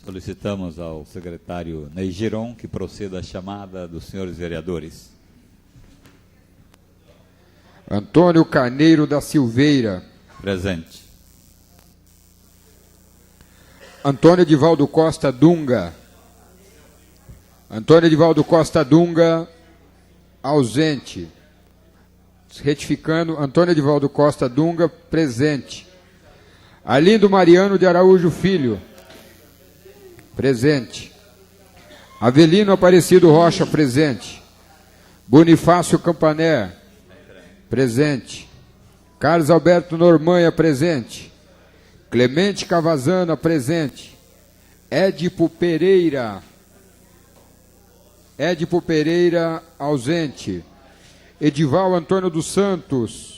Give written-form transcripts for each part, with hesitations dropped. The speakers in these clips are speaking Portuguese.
Solicitamos ao secretário Ney Giron que proceda à chamada dos senhores vereadores. Antônio Carneiro da Silveira. Presente. Antônio Edivaldo Costa Dunga. Antônio Edivaldo Costa Dunga, ausente. Retificando, Antônio Edivaldo Costa Dunga, presente. Arlindo Mariano de Araújo Filho, presente. Avelino Aparecido Rocha, presente. Bonifácio Campaner, presente. Carlos Alberto Normanha, presente. Clemente Cavazana, presente. Édipo Pereira, ausente. Edival Antônio dos Santos.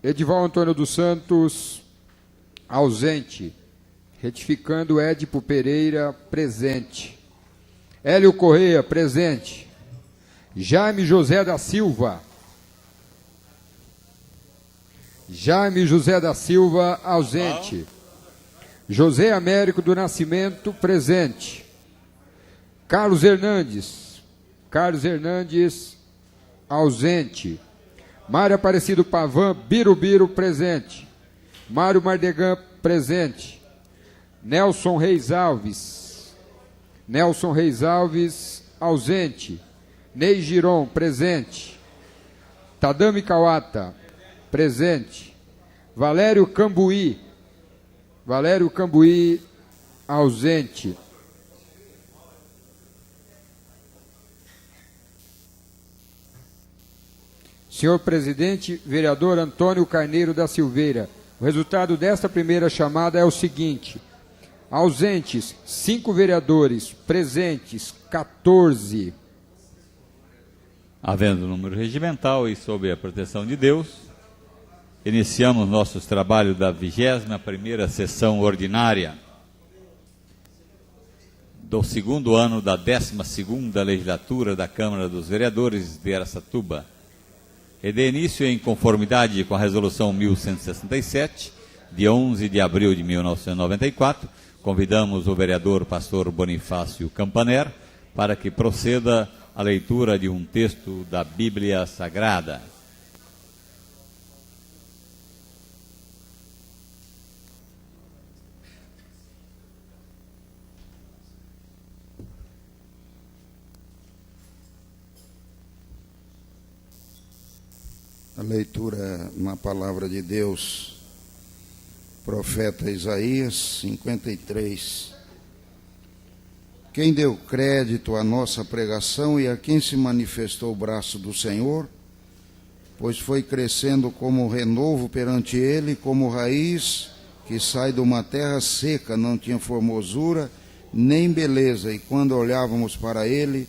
Edival Antônio dos Santos, ausente. Retificando, Édipo Pereira, presente. Hélio Correia, presente. Jaime José da Silva. Jaime José da Silva, ausente. José Américo do Nascimento, presente. Carlos Hernandes, ausente. Mário Aparecido Pavan, Birubiru, presente. Mário Mardegan, presente. Nelson Reis Alves, ausente. Ney Giron, presente. Tadami Kawata, presente. Valério Cambuí, ausente. Senhor presidente, vereador Antônio Carneiro da Silveira, o resultado desta primeira chamada é o seguinte: ausentes, 5 vereadores, presentes, 14. Havendo número regimental e sob a proteção de Deus, iniciamos nossos trabalhos da 21ª sessão ordinária do segundo ano da 12ª legislatura da Câmara dos Vereadores de Araçatuba. E de início em conformidade com a Resolução 1167, de 11 de abril de 1994, convidamos o vereador pastor Bonifácio Campaner para que proceda a leitura de um texto da Bíblia Sagrada. A leitura na palavra de Deus, profeta Isaías 53. Quem deu crédito à nossa pregação e a quem se manifestou o braço do Senhor, pois foi crescendo como renovo perante ele, como raiz que sai de uma terra seca, não tinha formosura nem beleza, e quando olhávamos para ele,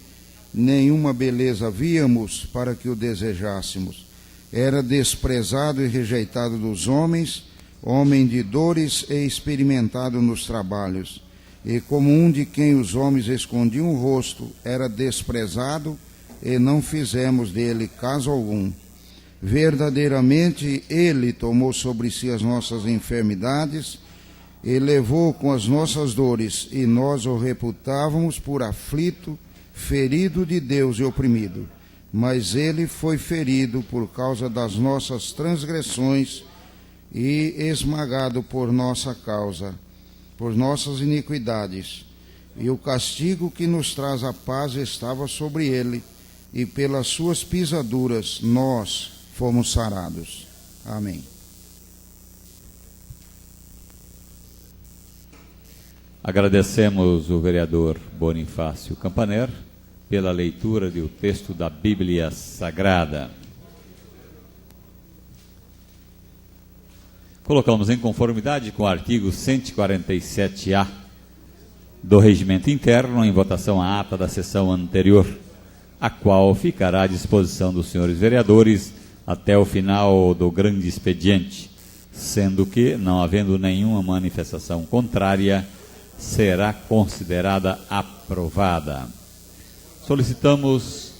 nenhuma beleza víamos para que o desejássemos. Era desprezado e rejeitado dos homens, homem de dores e experimentado nos trabalhos. E como um de quem os homens escondiam o rosto, era desprezado, e não fizemos dele caso algum. Verdadeiramente ele tomou sobre si as nossas enfermidades, e levou com as nossas dores, e nós o reputávamos por aflito, ferido de Deus e oprimido. Mas ele foi ferido por causa das nossas transgressões e esmagado por nossa causa, por nossas iniquidades. E o castigo que nos traz a paz estava sobre ele, e pelas suas pisaduras nós fomos sarados. Amém. Agradecemos o vereador Bonifácio Campaner pela leitura do texto da Bíblia Sagrada. Colocamos em conformidade com o artigo 147-A do Regimento Interno em votação a ata da sessão anterior, a qual ficará à disposição dos senhores vereadores até o final do grande expediente, sendo que, não havendo nenhuma manifestação contrária, será considerada aprovada. Solicitamos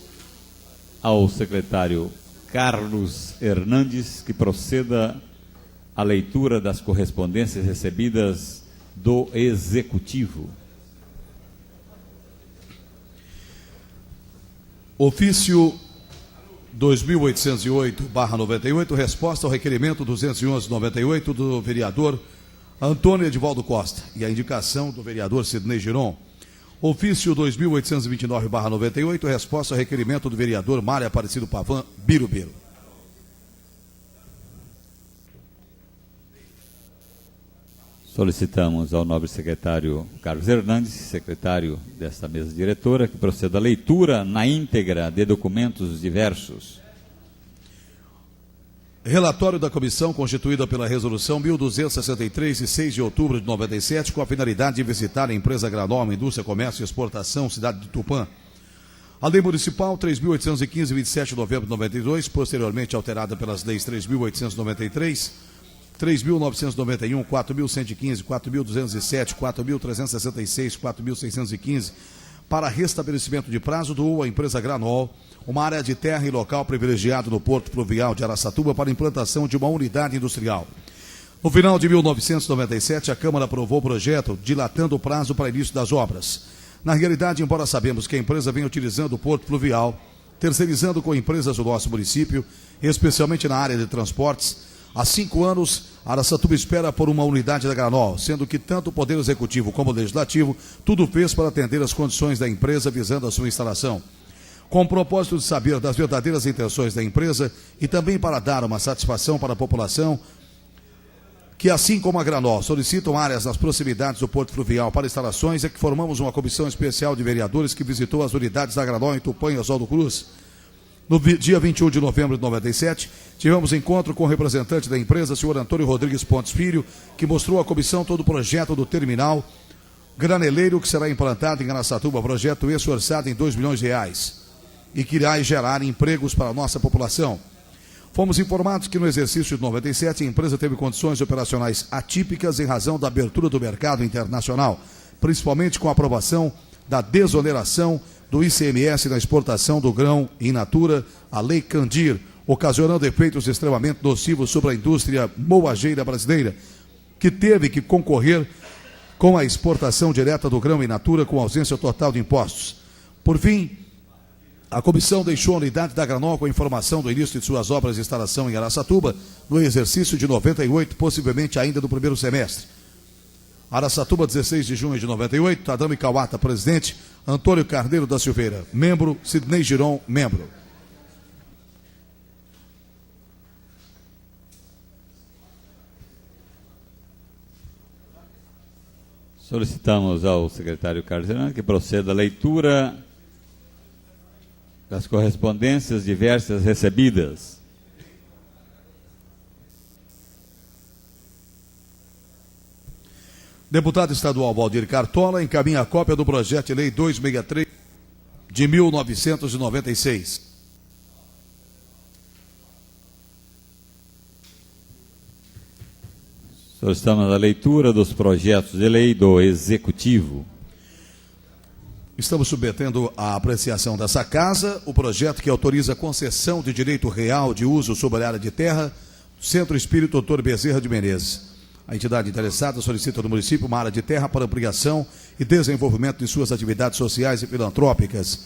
ao secretário Carlos Hernandes que proceda a leitura das correspondências recebidas do Executivo. Ofício 2808/98, resposta ao requerimento 211/98 do vereador Antônio Edivaldo Costa e a indicação do vereador Sidnei Giron. Ofício 2829/98, resposta ao requerimento do vereador Mário Aparecido Pavan Birubiru. Solicitamos ao nobre secretário Carlos Hernandes, secretário desta mesa diretora, que proceda à leitura na íntegra de documentos diversos. Relatório da comissão constituída pela resolução 1263, de 6 de outubro de 97, com a finalidade de visitar a empresa Granol, Indústria, Comércio e Exportação, cidade de Tupã. A lei municipal 3.815, 27 de novembro de 92, posteriormente alterada pelas leis 3.893, 3.991, 4.115, 4.207, 4.366, 4.615, para restabelecimento de prazo, doou à empresa Granol uma área de terra e local privilegiado no Porto Fluvial de Araçatuba para implantação de uma unidade industrial. No final de 1997, a Câmara aprovou o projeto, dilatando o prazo para início das obras. Na realidade, embora sabemos que a empresa vem utilizando o Porto Fluvial, terceirizando com empresas do nosso município, especialmente na área de transportes, há 5 anos, Araçatuba espera por uma unidade da Granol, sendo que tanto o Poder Executivo como o Legislativo tudo fez para atender as condições da empresa visando a sua instalação. Com o propósito de saber das verdadeiras intenções da empresa e também para dar uma satisfação para a população, que assim como a Granol solicitam áreas nas proximidades do Porto Fluvial para instalações, é que formamos uma comissão especial de vereadores que visitou as unidades da Granol em Tupã e Oswaldo Cruz. No dia 21 de novembro de 97, tivemos encontro com o representante da empresa, senhor Antônio Rodrigues Pontes Filho, que mostrou à comissão todo o projeto do terminal graneleiro que será implantado em Araçatuba, projeto esse orçado em R$2 milhões e que irá gerar empregos para a nossa população. Fomos informados que no exercício de 97 a empresa teve condições operacionais atípicas em razão da abertura do mercado internacional, principalmente com a aprovação da desoneração do ICMS na exportação do grão in natura, a Lei Candir, ocasionando efeitos extremamente nocivos sobre a indústria moageira brasileira, que teve que concorrer com a exportação direta do grão in natura com ausência total de impostos. Por fim, a comissão deixou a unidade da Granol com a informação do início de suas obras de instalação em Araçatuba, no exercício de 98, possivelmente ainda no primeiro semestre. Araçatuba, 16 de junho de 98, Tadame Kawata, presidente, Antônio Carneiro da Silveira, membro, Sidnei Giron, membro. Solicitamos ao secretário Carlos Hernandes que proceda à leitura das correspondências diversas recebidas. Deputado estadual Valdir Cartola encaminha a cópia do projeto de lei 263 de 1996. Solicitamos a leitura dos projetos de lei do Executivo. Estamos submetendo à apreciação dessa casa o projeto que autoriza a concessão de direito real de uso sobre a área de terra do Centro Espírito Dr. Bezerra de Menezes. A entidade interessada solicita do município uma área de terra para ampliação e desenvolvimento de suas atividades sociais e filantrópicas.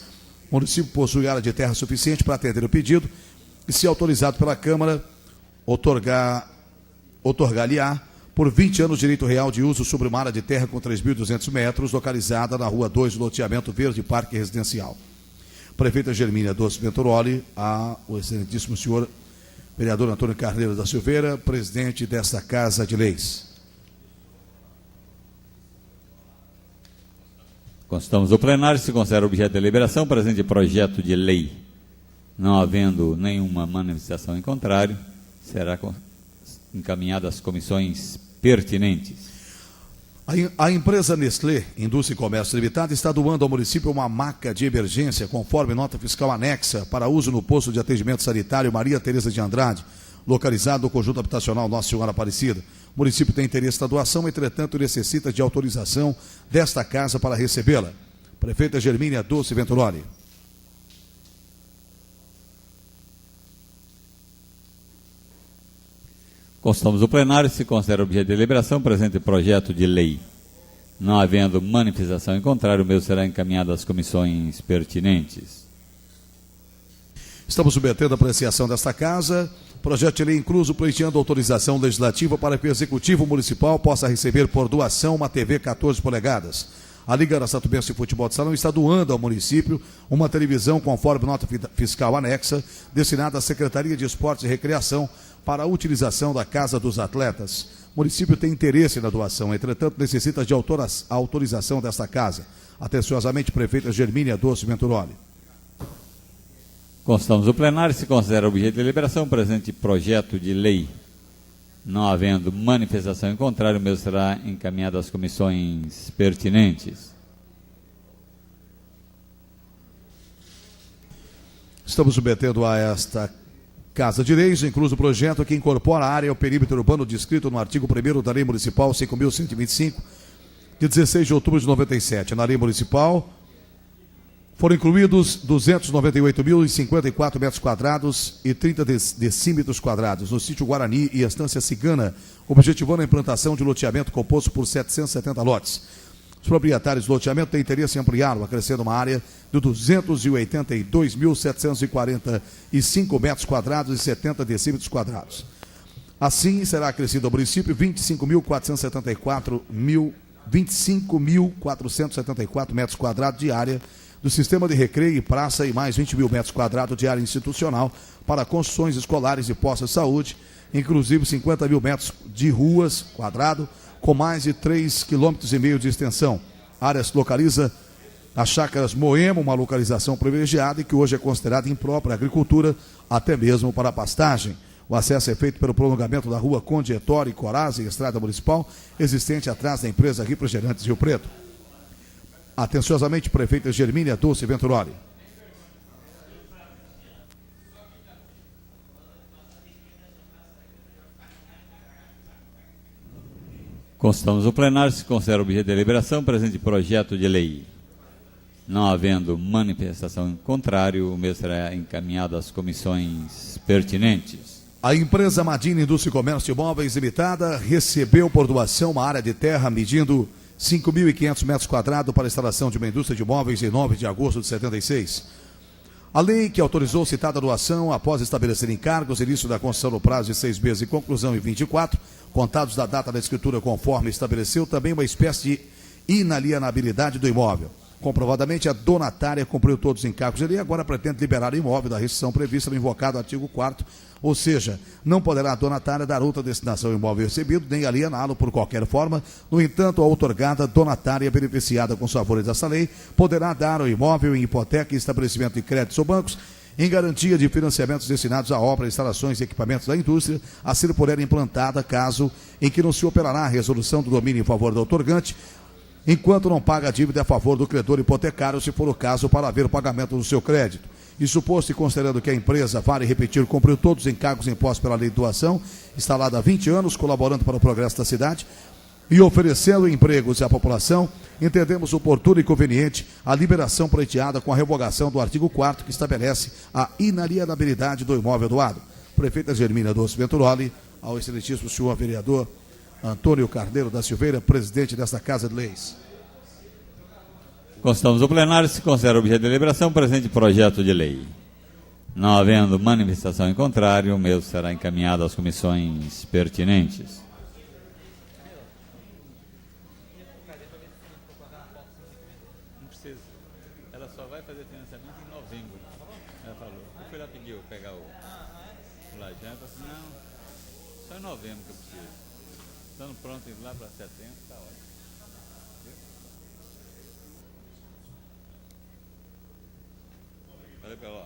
O município possui área de terra suficiente para atender o pedido e, se autorizado pela Câmara, otorgar-lhe-á por 20 anos direito real de uso sobre uma área de terra com 3.200 metros, localizada na Rua 2, loteamento Verde Parque Residencial. Prefeita Germínia Doce Venturoli, o excelentíssimo senhor vereador Antônio Carneiro da Silveira, presidente desta Casa de Leis. Constamos o plenário, se considera objeto de deliberação, presente projeto de lei. Não havendo nenhuma manifestação em contrário, será encaminhada às comissões pertinentes. A empresa Nestlé, Indústria e Comércio Limitada, está doando ao município uma maca de emergência, conforme nota fiscal anexa, para uso no posto de atendimento sanitário Maria Tereza de Andrade, localizado no conjunto habitacional Nossa Senhora Aparecida. O município tem interesse na doação, entretanto necessita de autorização desta casa para recebê-la. Prefeita Germínia Doce Venturoli. Constamos o plenário, se considera objeto de deliberação, presente projeto de lei. Não havendo manifestação em contrário, o mesmo será encaminhado às comissões pertinentes. Estamos submetendo a apreciação desta casa. Projeto de lei incluso pleiteando autorização legislativa para que o Executivo Municipal possa receber por doação uma TV 14 polegadas. A Liga Araçatubense de Futebol de Salão está doando ao município uma televisão conforme nota fiscal anexa, destinada à Secretaria de Esportes e Recreação para a utilização da Casa dos Atletas. O município tem interesse na doação, entretanto necessita de autorização desta casa. Atenciosamente, prefeita Germínia Doce Venturoli. Constamos o plenário, se considera objeto de deliberação, presente projeto de lei. Não havendo manifestação em contrário, o mesmo será encaminhado às comissões pertinentes. Estamos submetendo a esta Casa de Leis, incluso o projeto que incorpora a área ao perímetro urbano descrito no artigo 1º da Lei Municipal 5.125, de 16 de outubro de 97. Na Lei Municipal foram incluídos 298.054 metros quadrados e 30 decímetros quadrados no sítio Guarani e Estância Cigana, objetivando a implantação de loteamento composto por 770 lotes. Os proprietários do loteamento têm interesse em ampliá-lo, acrescendo uma área de 282.745 metros quadrados e 70 decímetros quadrados. Assim, será acrescido ao município 25.474 metros quadrados de área do sistema de recreio e praça e mais 20.000 metros quadrados de área institucional para construções escolares e postos de saúde, inclusive 50.000 metros de ruas quadrado, com mais de 3,5 km de extensão. A área se localiza nas Chácaras Moema, uma localização privilegiada e que hoje é considerada imprópria à agricultura, até mesmo para a pastagem. O acesso é feito pelo prolongamento da rua Conde Ettore Corazzi, estrada municipal, existente atrás da empresa Refrigerantes Rio Preto. Atenciosamente, prefeita Germínia Doce Venturoli. Constamos o plenário, se considera objeto de deliberação, presente projeto de lei. Não havendo manifestação em contrário, o mesmo será encaminhado às comissões pertinentes. A empresa Madine Indústria e Comércio de Imóveis Limitada recebeu por doação uma área de terra medindo 5.500 metros quadrados para a instalação de uma indústria de imóveis em 9 de agosto de 76. A lei que autorizou citada doação, após estabelecer encargos, início da construção no prazo de 6 meses e conclusão em 24, contados da data da escritura conforme estabeleceu, também uma espécie de inalienabilidade do imóvel. Comprovadamente, a donatária cumpriu todos os encargos de lei e agora pretende liberar o imóvel da restrição prevista no invocado artigo 4º, ou seja, não poderá a donatária dar outra destinação ao imóvel recebido, nem aliená-lo por qualquer forma. No entanto, a outorgada donatária beneficiada com os favores dessa lei poderá dar o imóvel em hipoteca e estabelecimento de créditos ou bancos, em garantia de financiamentos destinados a obras, instalações e equipamentos da indústria, a ser por ela implantada, caso em que não se operará a resolução do domínio em favor do outorgante, enquanto não paga a dívida a favor do credor hipotecário, se for o caso, para haver o pagamento do seu crédito. E suposto e considerando que a empresa, vale repetir, cumpriu todos os encargos impostos pela lei de doação, instalada há 20 anos, colaborando para o progresso da cidade e oferecendo empregos à população, entendemos oportuno e conveniente a liberação pleiteada com a revogação do artigo 4º, que estabelece a inalienabilidade do imóvel doado. Prefeita Germínia Doce Venturoli, ao excelentíssimo senhor vereador Antônio Carneiro da Silveira, presidente desta Casa de Leis. Constamos o plenário, se considera objeto de deliberação, presente projeto de lei. Não havendo manifestação em contrário, o mesmo será encaminhado às comissões pertinentes. Não precisa. Ela só vai fazer financiamento em novembro. Ela falou. Eu fui lá pedir, pegar o lajante, ela falou assim, não, só em novembro que eu preciso. Estando pronto lá para setembro, está ótimo. Valeu pelo ó.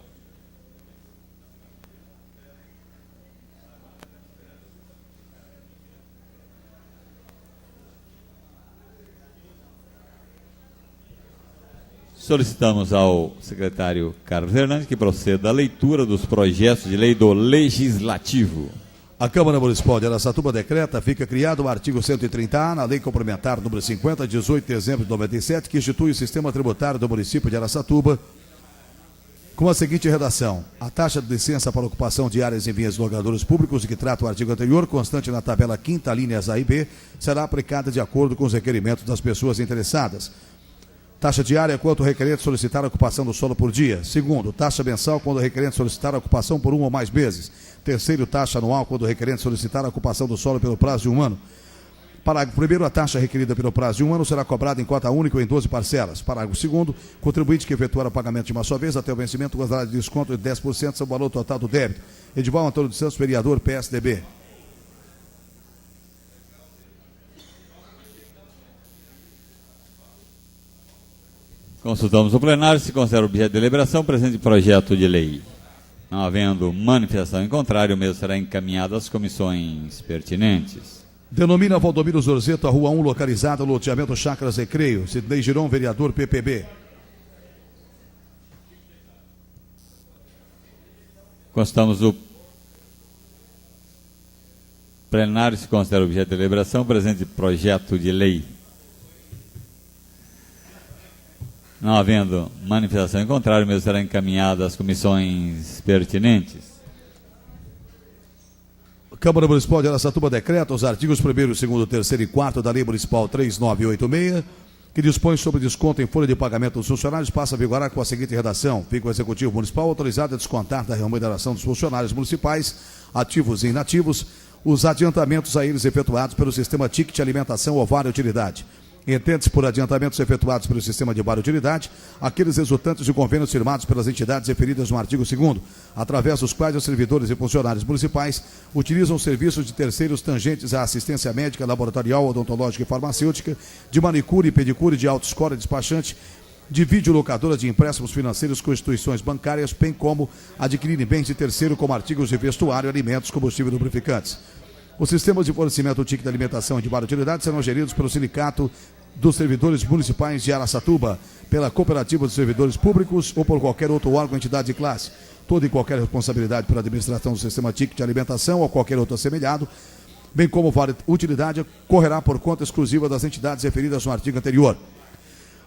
Solicitamos ao secretário Carlos Hernandes que proceda à leitura dos projetos de lei do Legislativo. A Câmara Municipal de Araçatuba decreta, fica criado o artigo 130A na Lei Complementar número 50, 18 de dezembro de 97, que institui o sistema tributário do município de Araçatuba, com a seguinte redação: a taxa de licença para ocupação de áreas em vias de logradouros públicos de que trata o artigo anterior, constante na tabela 5ª, linhas A e B, será aplicada de acordo com os requerimentos das pessoas interessadas. Taxa diária quanto o requerente solicitar a ocupação do solo por dia. Segundo, taxa mensal quando o requerente solicitar a ocupação por 1 ou mais meses. Terceiro, taxa anual quando o requerente solicitar a ocupação do solo pelo prazo de 1 ano. Parágrafo 1º, a taxa requerida pelo prazo de 1 ano será cobrada em cota única ou em 12 parcelas. Parágrafo 2º, contribuinte que efetuar o pagamento de uma só vez até o vencimento gozará de desconto de 10% sobre o valor total do débito. Edival Antônio dos Santos, vereador, PSDB. Consultamos o plenário, se considera objeto de deliberação, presente projeto de lei. Não havendo manifestação em contrário, o mesmo será encaminhado às comissões pertinentes. Denomina Valdomiro Zorzeto a Rua 1, localizada no loteamento Chácaras Recreio. Sidney Giron, vereador, PPB. Consultamos o plenário, se considera objeto de deliberação, presente projeto de lei. Não havendo manifestação em contrário, o mesmo será encaminhado às comissões pertinentes. Câmara Municipal de Araçatuba decreta os artigos 1º, 2º, 3º e 4º da Lei Municipal 3986, que dispõe sobre desconto em folha de pagamento dos funcionários, passa a vigorar com a seguinte redação: fica o Executivo Municipal autorizado a descontar da remuneração dos funcionários municipais, ativos e inativos, os adiantamentos a eles efetuados pelo sistema Ticket Alimentação ou Vale Utilidade. Entende-se por adiantamentos efetuados pelo sistema de Vale Utilidade aqueles resultantes de convênios firmados pelas entidades referidas no artigo 2º, através dos quais os servidores e funcionários municipais utilizam serviços de terceiros tangentes à assistência médica, laboratorial, odontológica e farmacêutica, de manicure e pedicure, de autoescola e despachante, de videolocadora de empréstimos financeiros com instituições bancárias, bem como adquirirem bens de terceiro como artigos de vestuário, alimentos, combustível e lubrificantes. Os sistemas de fornecimento Ticket de Alimentação e de Vale Utilidade serão geridos pelo Sindicato dos Servidores Municipais de Araçatuba, pela Cooperativa de Servidores Públicos ou por qualquer outro órgão, entidade de classe. Toda e qualquer responsabilidade pela administração do sistema Ticket de Alimentação ou qualquer outro assemelhado, bem como Vale Utilidade, correrá por conta exclusiva das entidades referidas no artigo anterior.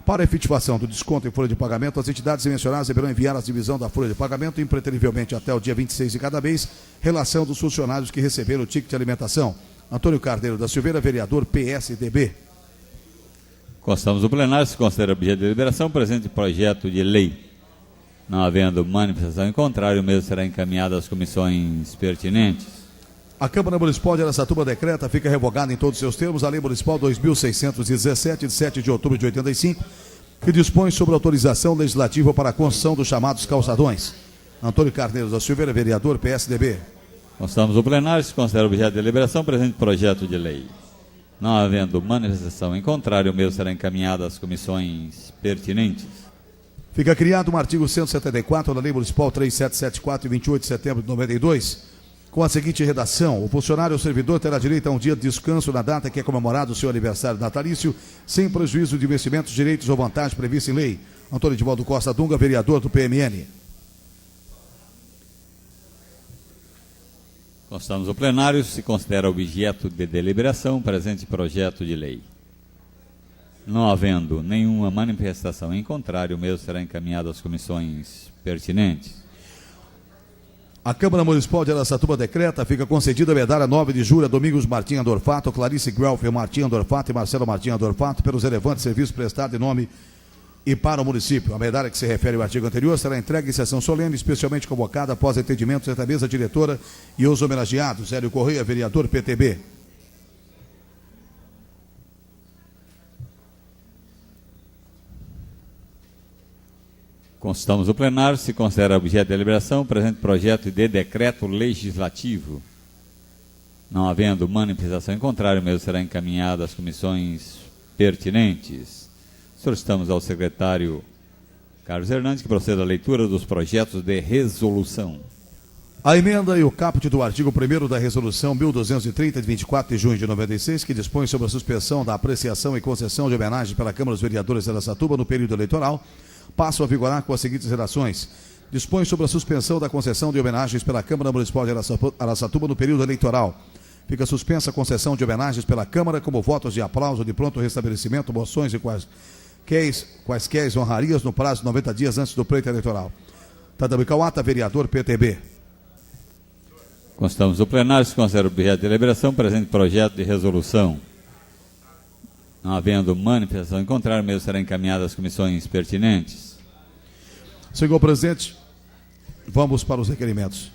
Para a efetivação do desconto em folha de pagamento, as entidades mencionadas deverão enviar à divisão da folha de pagamento, impreterivelmente até o dia 26 de cada mês, relação dos funcionários que receberam o ticket de alimentação. Antônio Carneiro da Silveira, vereador, PSDB. Constamos o plenário, se considera objeto de deliberação, presente projeto de lei. Não havendo manifestação em contrário, o mesmo será encaminhado às comissões pertinentes. A Câmara Municipal de Araçatuba decreta, fica revogada em todos os seus termos, a Lei Municipal 2617, de 7 de outubro de 85, que dispõe sobre autorização legislativa para a construção dos chamados calçadões. Antônio Carneiro da Silveira, vereador, PSDB. Constamos o plenário, se considera objeto de deliberação, presente projeto de lei. Não havendo manifestação em contrário, o mesmo será encaminhado às comissões pertinentes. Fica criado um artigo 174 da Lei Municipal 3774, de 28 de setembro de 92, com a seguinte redação: o funcionário ou servidor terá direito a um dia de descanso na data que é comemorado o seu aniversário natalício, sem prejuízo de investimentos, direitos ou vantagens previstos em lei. Antônio Edivaldo Costa Dunga, vereador do PMN. Constamos o plenário, se considera objeto de deliberação, presente projeto de lei. Não havendo nenhuma manifestação em contrário, o mesmo será encaminhado às comissões pertinentes. A Câmara Municipal de Araçatuba decreta, fica concedida a medalha 9 de julho a Domingos Martim Andorfato, Clarice Guelfer Martim Andorfato e Marcelo Martim Andorfato pelos relevantes serviços prestados em nome e para o município. A medalha que se refere ao artigo anterior será entregue em sessão solene, especialmente convocada após entendimentos entre a mesa diretora e os homenageados. Hélio Correia, vereador, PTB. Consultamos o plenário, se considera objeto de deliberação, o presente projeto de decreto legislativo. Não havendo manifestação em contrário, o mesmo será encaminhado às comissões pertinentes. Solicitamos ao secretário Carlos Hernandes que proceda à leitura dos projetos de resolução. A emenda e o caput do artigo 1º da Resolução 1230, de 24 de junho de 96, que dispõe sobre a suspensão da apreciação e concessão de homenagem pela Câmara dos Vereadores de Araçatuba no período eleitoral, passam a vigorar com as seguintes redações: dispõe sobre a suspensão da concessão de homenagens pela Câmara Municipal de Araçatuba no período eleitoral. Fica suspensa a concessão de homenagens pela Câmara, como votos de aplauso de pronto restabelecimento, moções e quaisquer honrarias no prazo de 90 dias antes do pleito eleitoral. Tadamicauata, vereador PTB. Constamos do plenário, se considera objeto de deliberação, presente projeto de resolução. Não havendo manifestação em contrário, mesmo será encaminhado às comissões pertinentes. Senhor presidente, vamos para os requerimentos.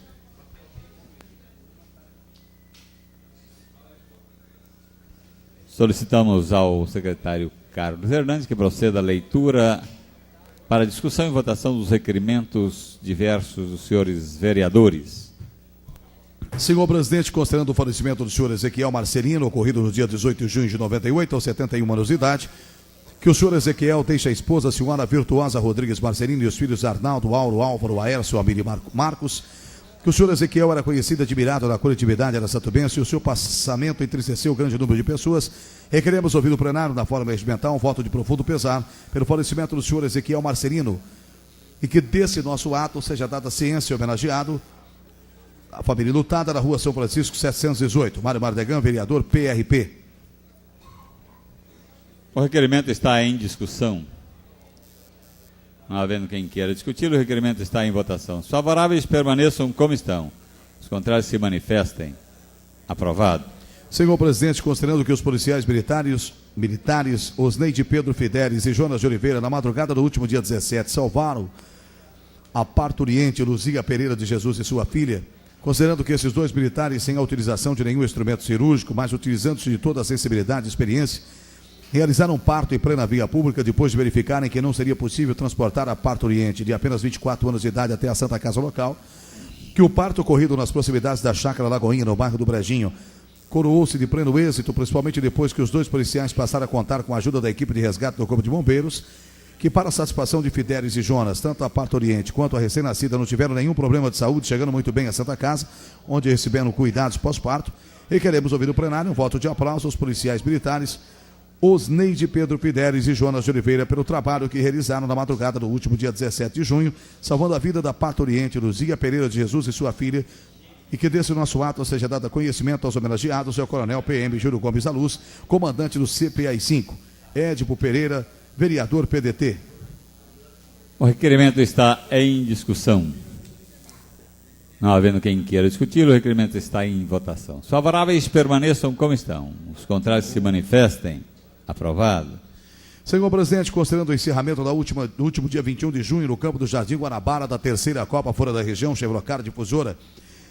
Solicitamos ao secretário Carlos Hernandes que proceda à leitura para discussão e votação dos requerimentos diversos dos senhores vereadores. Senhor presidente, considerando o falecimento do senhor Ezequiel Marcelino, ocorrido no dia 18 de junho de 98, aos 71 anos de idade, que o senhor Ezequiel deixe a esposa, a senhora Virtuosa Rodrigues Marcelino, e os filhos Arnaldo, Auro, Álvaro, Aércio, Amílio e Marcos, que o senhor Ezequiel era conhecido e admirado na coletividade araçatubense, e o seu passamento entristeceu grande número de pessoas. Requeremos ouvir o plenário, na forma regimental, um voto de profundo pesar pelo falecimento do senhor Ezequiel Marcelino, e que desse nosso ato seja dada ciência e homenageado a família lutada na rua São Francisco 718. Mário Mardegan, vereador PRP. O requerimento está em discussão. Não havendo quem queira discutir, o requerimento está em votação. Os favoráveis permaneçam como estão. Os contrários se manifestem. Aprovado. Senhor presidente, considerando que os policiais militares Osneide Pedro Fidelis e Jonas de Oliveira, na madrugada do último dia 17, salvaram a parturiente Luzia Pereira de Jesus e sua filha, considerando que esses dois militares, sem a utilização de nenhum instrumento cirúrgico, mas utilizando-se de toda a sensibilidade e experiência, realizaram um parto em plena via pública depois de verificarem que não seria possível transportar a parturiente de apenas 24 anos de idade até a Santa Casa local, que o parto ocorrido nas proximidades da Chácara Lagoinha, no bairro do Brejinho, coroou-se de pleno êxito, principalmente depois que os dois policiais passaram a contar com a ajuda da equipe de resgate do Corpo de Bombeiros, que para a satisfação de Fidelis e Jonas, tanto a parturiente quanto a recém-nascida não tiveram nenhum problema de saúde, chegando muito bem à Santa Casa, onde receberam cuidados pós-parto. E queremos ouvir no plenário um voto de aplauso aos policiais militares Osneide Pedro Fidelis e Jonas de Oliveira pelo trabalho que realizaram na madrugada do último dia 17 de junho, salvando a vida da parturiente Luzia Pereira de Jesus e sua filha, e que desse nosso ato seja dado conhecimento aos homenageados, o coronel PM Júlio Gomes da Luz, comandante do CPI-5, Édipo Pereira, vereador PDT. O requerimento está em discussão. Não havendo quem queira discutir, o requerimento está em votação. Os favoráveis permaneçam como estão. Os contrários se manifestem. Aprovado. Senhor presidente, considerando o encerramento do último dia 21 de junho no campo do Jardim Guanabara da terceira Copa Fora da Região Chevrocar Difusora,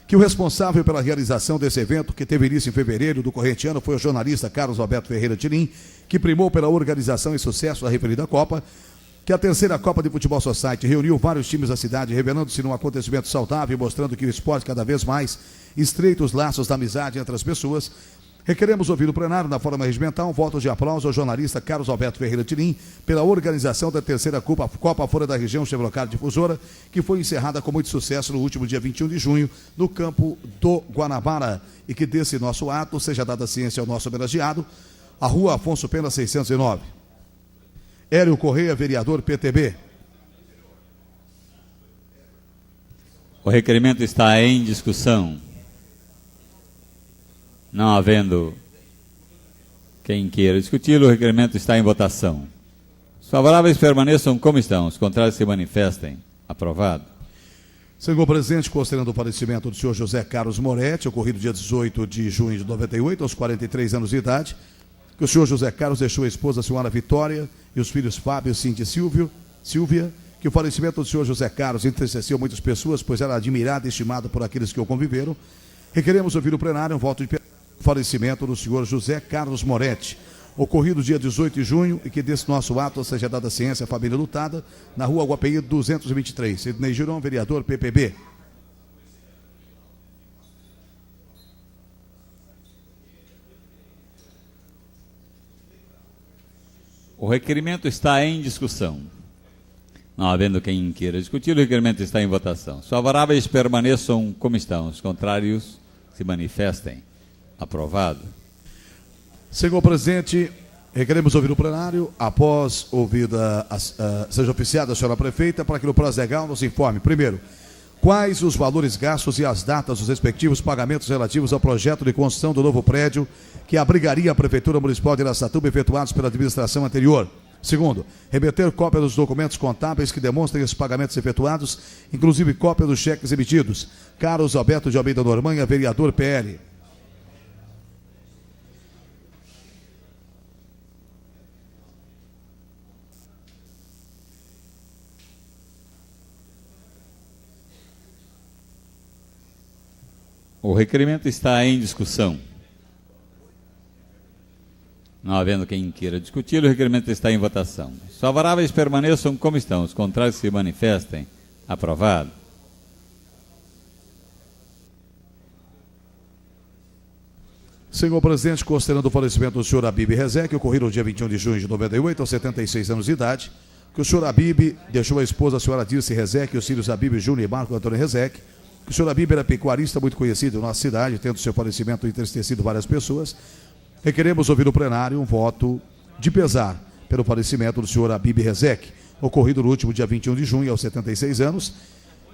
que o responsável pela realização desse evento, que teve início em fevereiro do corrente ano, foi o jornalista Carlos Alberto Ferreira Tirim, que primou pela organização e sucesso da referida Copa, que a terceira Copa de Futebol Society reuniu vários times da cidade, revelando-se num acontecimento saudável e mostrando que o esporte cada vez mais estreita os laços da amizade entre as pessoas. Requeremos ouvir no plenário, na forma regimental, um voto de aplauso ao jornalista Carlos Alberto Ferreira Tirim pela organização da terceira Copa Fora da Região Chevrocar Difusora, que foi encerrada com muito sucesso no último dia 21 de junho, no campo do Guanabara, e que desse nosso ato seja dada ciência ao nosso homenageado, a rua Afonso Pena 609. Hélio Correia, vereador PTB. O requerimento está em discussão. Não havendo quem queira discutir, o requerimento está em votação. Os favoráveis permaneçam como estão, os contrários se manifestem. Aprovado. Senhor presidente, considerando o falecimento do senhor José Carlos Moretti, ocorrido dia 18 de junho de 98, aos 43 anos de idade, que o senhor José Carlos deixou a esposa, a senhora Vitória, e os filhos Fábio, Cintia e Silvia, que o falecimento do senhor José Carlos entristeceu muitas pessoas, pois era admirado e estimado por aqueles que o conviveram. Requeremos ouvir no plenário um voto de falecimento do senhor José Carlos Moretti, ocorrido dia 18 de junho, e que desse nosso ato seja dada ciência à família lutada, na rua Guapeí 223. Sidney Giron, vereador PPB. O requerimento está em discussão. Não havendo quem queira discutir, o requerimento está em votação. Os favoráveis permaneçam como estão, os contrários se manifestem. Aprovado. Senhor presidente, requeremos ouvir o plenário, após ouvida, seja oficiada a senhora prefeita, para que no prazo legal nos informe, primeiro, quais os valores gastos e as datas dos respectivos pagamentos relativos ao projeto de construção do novo prédio que abrigaria a Prefeitura Municipal de Araçatuba efetuados pela administração anterior. Segundo, remeter cópia dos documentos contábeis que demonstrem os pagamentos efetuados, inclusive cópia dos cheques emitidos. Carlos Alberto de Almeida Normanha, vereador PL. O requerimento está em discussão. Não havendo quem queira discutir, o requerimento está em votação. Os favoráveis permaneçam como estão, os contrários se manifestem. Aprovado. Senhor presidente, considerando o falecimento do senhor Abib Rezec, ocorrido no dia 21 de junho de 98, aos 76 anos de idade, que o senhor Abib deixou a esposa, a senhora Dirce Rezec, e os filhos Abib Júnior e Marco Antônio Rezec, que o senhor Abib era pecuarista muito conhecido em nossa cidade, tendo seu falecimento entristecido várias pessoas. Requeremos ouvir no plenário um voto de pesar pelo falecimento do senhor Abib Rezec, ocorrido no último dia 21 de junho, aos 76 anos,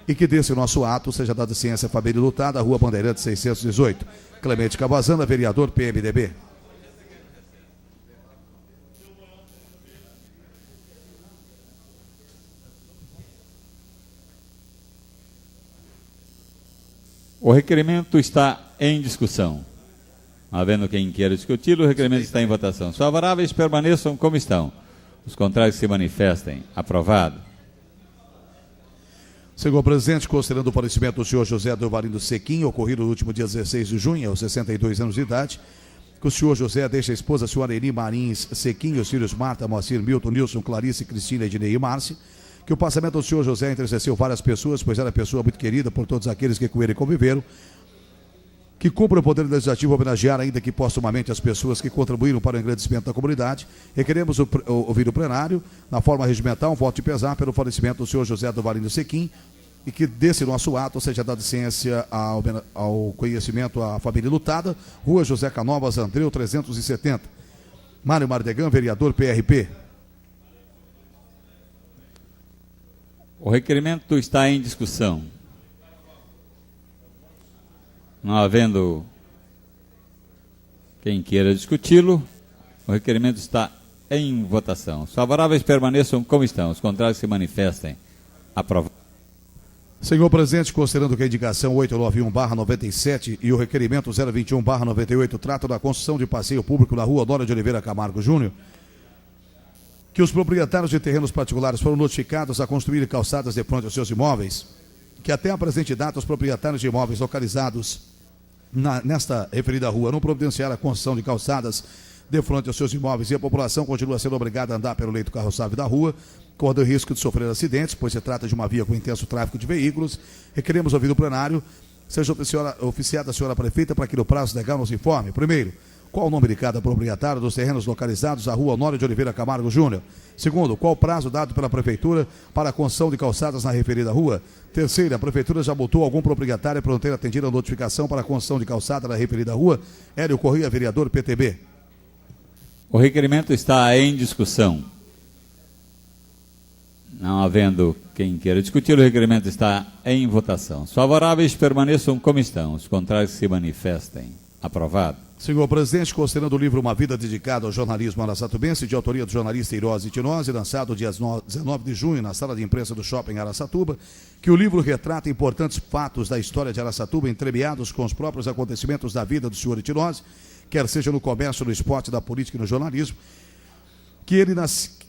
e que desse nosso ato seja dada ciência à família lutada, Rua Bandeirantes 618. Clemente Cavazana, vereador PMDB. O requerimento está em discussão. Havendo quem queira discutir, o requerimento está em votação. Os favoráveis permaneçam como estão. Os contrários se manifestem. Aprovado. Senhor presidente, considerando o falecimento do senhor José Delvarindo Sequim, ocorrido no último dia 16 de junho, aos 62 anos de idade, que o senhor José deixa a esposa, a senhora Eni Marins Sequim, os filhos Marta, Moacir, Milton, Nilson, Clarice, Cristina, Ednei e Márcia, que o passamento do senhor José entristeceu várias pessoas, pois era pessoa muito querida por todos aqueles que com ele conviveram, que cumpra o poder legislativo homenagear, ainda que postumamente, as pessoas que contribuíram para o engrandecimento da comunidade. Requeremos ouvir o plenário, na forma regimental, um voto de pesar pelo falecimento do senhor José Delvarindo Sequim, e que desse nosso ato seja dada ciência ao conhecimento à família lutada, Rua José Canovas, Andreu 370. Mário Mardegan, vereador PRP. O requerimento está em discussão. Não havendo quem queira discuti-lo, o requerimento está em votação. Os favoráveis permaneçam como estão, os contrários se manifestem. Aprovado. Senhor presidente, considerando que a indicação 891/97 e o requerimento 021/98 tratam da construção de passeio público na Rua Honório de Oliveira Camargo Júnior, que os proprietários de terrenos particulares foram notificados a construir calçadas de frente aos seus imóveis, que até a presente data os proprietários de imóveis localizados nesta referida rua não providenciaram a construção de calçadas de frente aos seus imóveis, e a população continua sendo obrigada a andar pelo leito carroçável da rua, correndo o risco de sofrer acidentes, pois se trata de uma via com intenso tráfego de veículos. Requeremos ouvir o plenário, seja oficiada a senhora prefeita para que no prazo legal nos informe. Primeiro, qual o nome de cada proprietário dos terrenos localizados na Rua Honório de Oliveira Camargo Júnior? Segundo, qual o prazo dado pela prefeitura para a construção de calçadas na referida rua? Terceiro, a prefeitura já multou algum proprietário por não ter atendido a notificação para a construção de calçada na referida rua? Hélio Corrêa, vereador PTB. O requerimento está em discussão. Não havendo quem queira discutir, o requerimento está em votação. Os favoráveis permaneçam como estão, os contrários se manifestem. Aprovado. Senhor presidente, considerando o livro Uma Vida Dedicada ao Jornalismo Araçatubense, de autoria do jornalista Irose Tinose, lançado dia 19 de junho na sala de imprensa do Shopping Araçatuba, que o livro retrata importantes fatos da história de Araçatuba, entremeados com os próprios acontecimentos da vida do senhor Tinose, quer seja no comércio, no esporte, da política e no jornalismo, que ele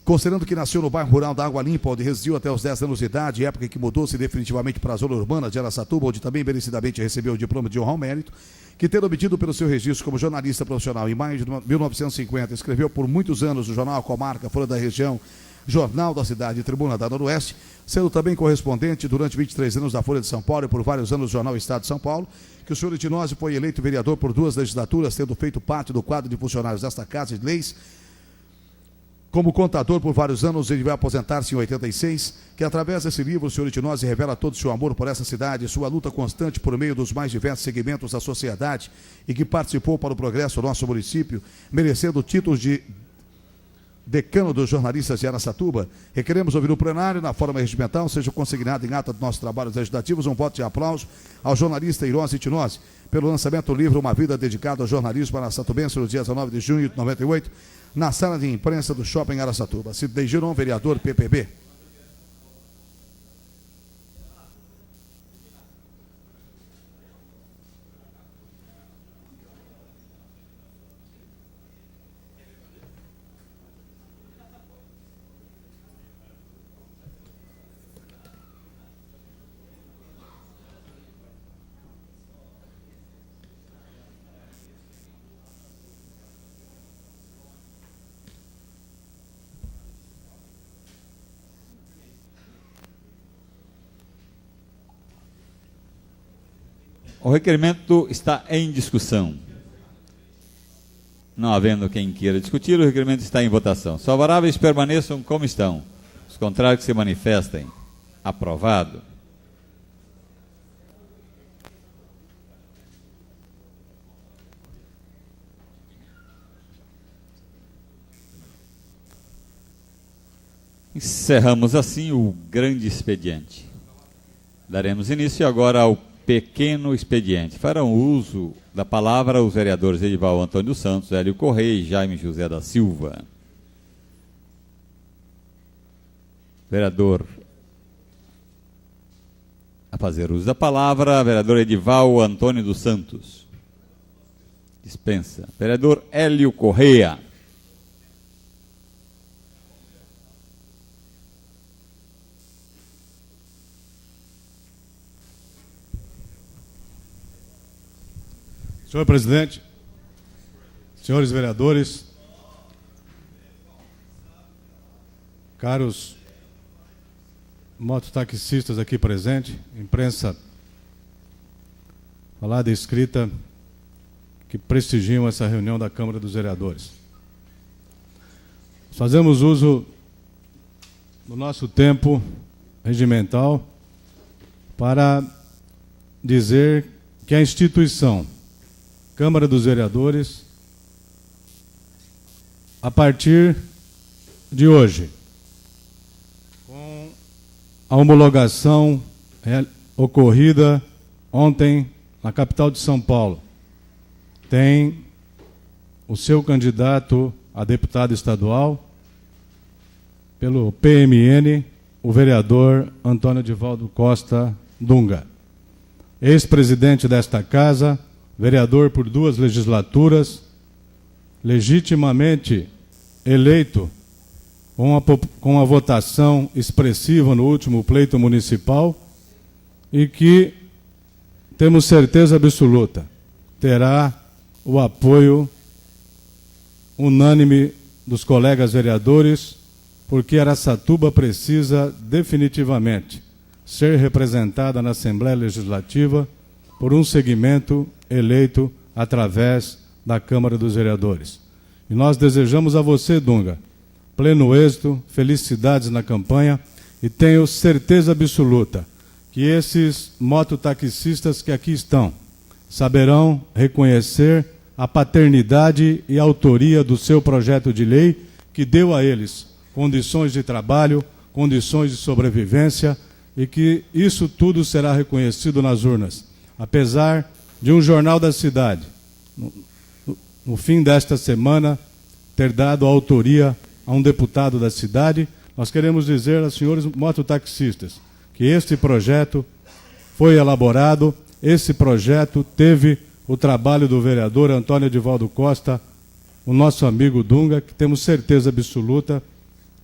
considerando que nasceu no bairro rural da Água Limpa, onde residiu até os 10 anos de idade, época em que mudou-se definitivamente para a zona urbana de Araçatuba, onde também merecidamente recebeu o diploma de honra ao mérito, que tendo obtido pelo seu registro como jornalista profissional em maio de 1950, escreveu por muitos anos no jornal Comarca, Folha da Região, Jornal da Cidade e Tribuna da Noroeste, sendo também correspondente durante 23 anos da Folha de São Paulo e por vários anos do Jornal Estado de São Paulo, que o senhor Tinose foi eleito vereador por 2 legislaturas, tendo feito parte do quadro de funcionários desta Casa de Leis, como contador por vários anos. Ele vai aposentar-se em 86, que através desse livro o senhor Tinose revela todo o seu amor por essa cidade, sua luta constante por meio dos mais diversos segmentos da sociedade e que participou para o progresso do nosso município, merecendo títulos de decano dos jornalistas de Araçatuba, requeremos ouvir o plenário na forma regimental, seja consignado em ata dos nossos trabalhos legislativos um voto de aplauso ao jornalista Irósio Tinozzi pelo lançamento do livro Uma Vida Dedicada ao Jornalismo Araçatubense, no dia 19 de junho de 98, na sala de imprensa do Shopping Araçatuba. Sidney Giron, vereador PPB. O requerimento está em discussão. Não havendo quem queira discutir, o requerimento está em votação. Os favoráveis permaneçam como estão. Os contrários que se manifestem. Aprovado. Encerramos assim o grande expediente. Daremos início agora ao pequeno expediente. Farão uso da palavra os vereadores Edival Antônio Santos, Hélio Correia e Jaime José da Silva. Vereador a fazer uso da palavra, vereador Edival Antônio dos Santos. Dispensa. Vereador Hélio Correia. Senhor presidente, senhores vereadores, caros mototaxistas aqui presentes, imprensa falada e escrita, que prestigiam essa reunião da Câmara dos Vereadores. Fazemos uso do nosso tempo regimental para dizer que a instituição Câmara dos Vereadores, a partir de hoje, com a homologação ocorrida ontem na capital de São Paulo, tem o seu candidato a deputado estadual, pelo PMN, o vereador Antônio Edivaldo Costa Dunga, ex-presidente desta casa, vereador por 2 legislaturas, legitimamente eleito com a votação expressiva no último pleito municipal e que, temos certeza absoluta, terá o apoio unânime dos colegas vereadores, porque Araçatuba precisa definitivamente ser representada na Assembleia Legislativa por um segmento eleito através da Câmara dos Vereadores. E nós desejamos a você, Dunga, pleno êxito, felicidades na campanha e tenho certeza absoluta que esses mototaxistas que aqui estão saberão reconhecer a paternidade e a autoria do seu projeto de lei que deu a eles condições de trabalho, condições de sobrevivência e que isso tudo será reconhecido nas urnas. Apesar de um jornal da cidade, no fim desta semana, ter dado a autoria a um deputado da cidade, nós queremos dizer aos senhores mototaxistas que este projeto foi elaborado, esse projeto teve o trabalho do vereador Antônio Edivaldo Costa, o nosso amigo Dunga, que temos certeza absoluta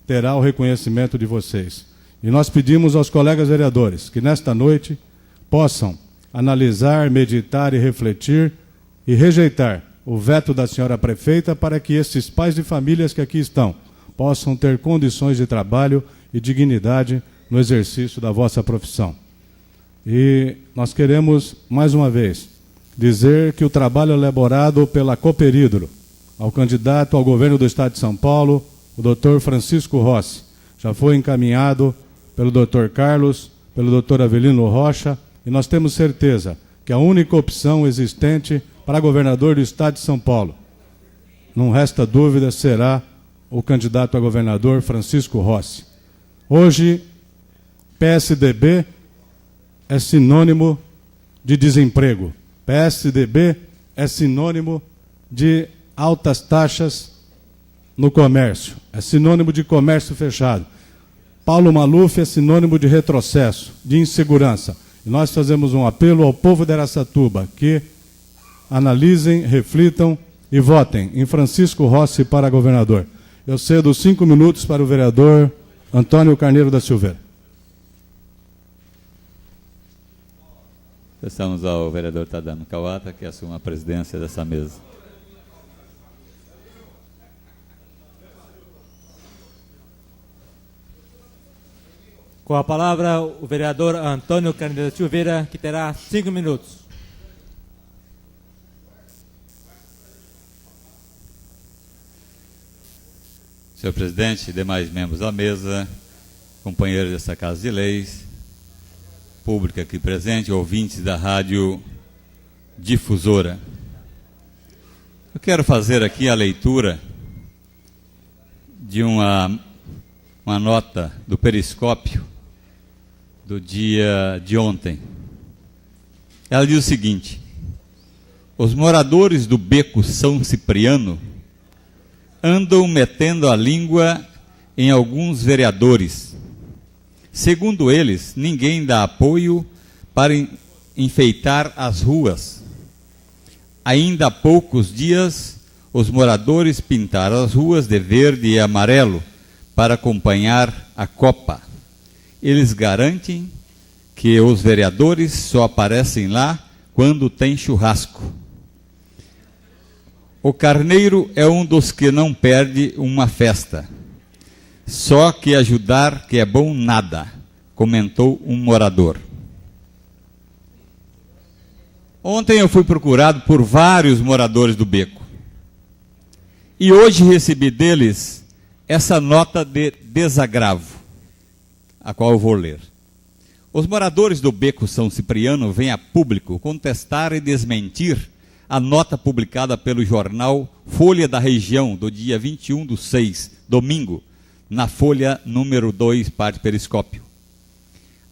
terá o reconhecimento de vocês. E nós pedimos aos colegas vereadores que nesta noite possam analisar, meditar e refletir e rejeitar o veto da senhora prefeita para que esses pais de famílias que aqui estão possam ter condições de trabalho e dignidade no exercício da vossa profissão. E nós queremos, mais uma vez, dizer que o trabalho elaborado pela Cooperídro, ao candidato ao governo do Estado de São Paulo, o doutor Francisco Rossi, já foi encaminhado pelo doutor Carlos, pelo doutor Avelino Rocha, e nós temos certeza que a única opção existente para governador do Estado de São Paulo, não resta dúvida, será o candidato a governador Francisco Rossi. Hoje, PSDB é sinônimo de desemprego. PSDB é sinônimo de altas taxas no comércio. É sinônimo de comércio fechado. Paulo Maluf é sinônimo de retrocesso, de insegurança. E nós fazemos um apelo ao povo de Araçatuba que analisem, reflitam e votem em Francisco Rossi para governador. Eu cedo 5 minutos para o vereador Antônio Carneiro da Silveira. Peçamos ao vereador Tadano Kawata que assuma a presidência dessa mesa. Com a palavra, o vereador Antônio Carneiro da Silveira, que terá 5 minutos. Senhor presidente, demais membros da mesa, companheiros dessa Casa de Leis, público aqui presente, ouvintes da Rádio Difusora. Eu quero fazer aqui a leitura de uma nota do Periscópio do dia de ontem. Ela diz o seguinte: os moradores do Beco São Cipriano andam metendo a língua em alguns vereadores. Segundo eles, ninguém dá apoio para enfeitar as ruas. Ainda há poucos dias, os moradores pintaram as ruas de verde e amarelo para acompanhar a Copa. Eles garantem que os vereadores só aparecem lá quando tem churrasco. O Carneiro é um dos que não perde uma festa. Só que ajudar que é bom nada, comentou um morador. Ontem eu fui procurado por vários moradores do Beco. E hoje recebi deles essa nota de desagravo, a qual eu vou ler. Os moradores do Beco São Cipriano vêm a público contestar e desmentir a nota publicada pelo jornal Folha da Região, do dia 21/6, domingo, na folha número 2, parte Periscópio.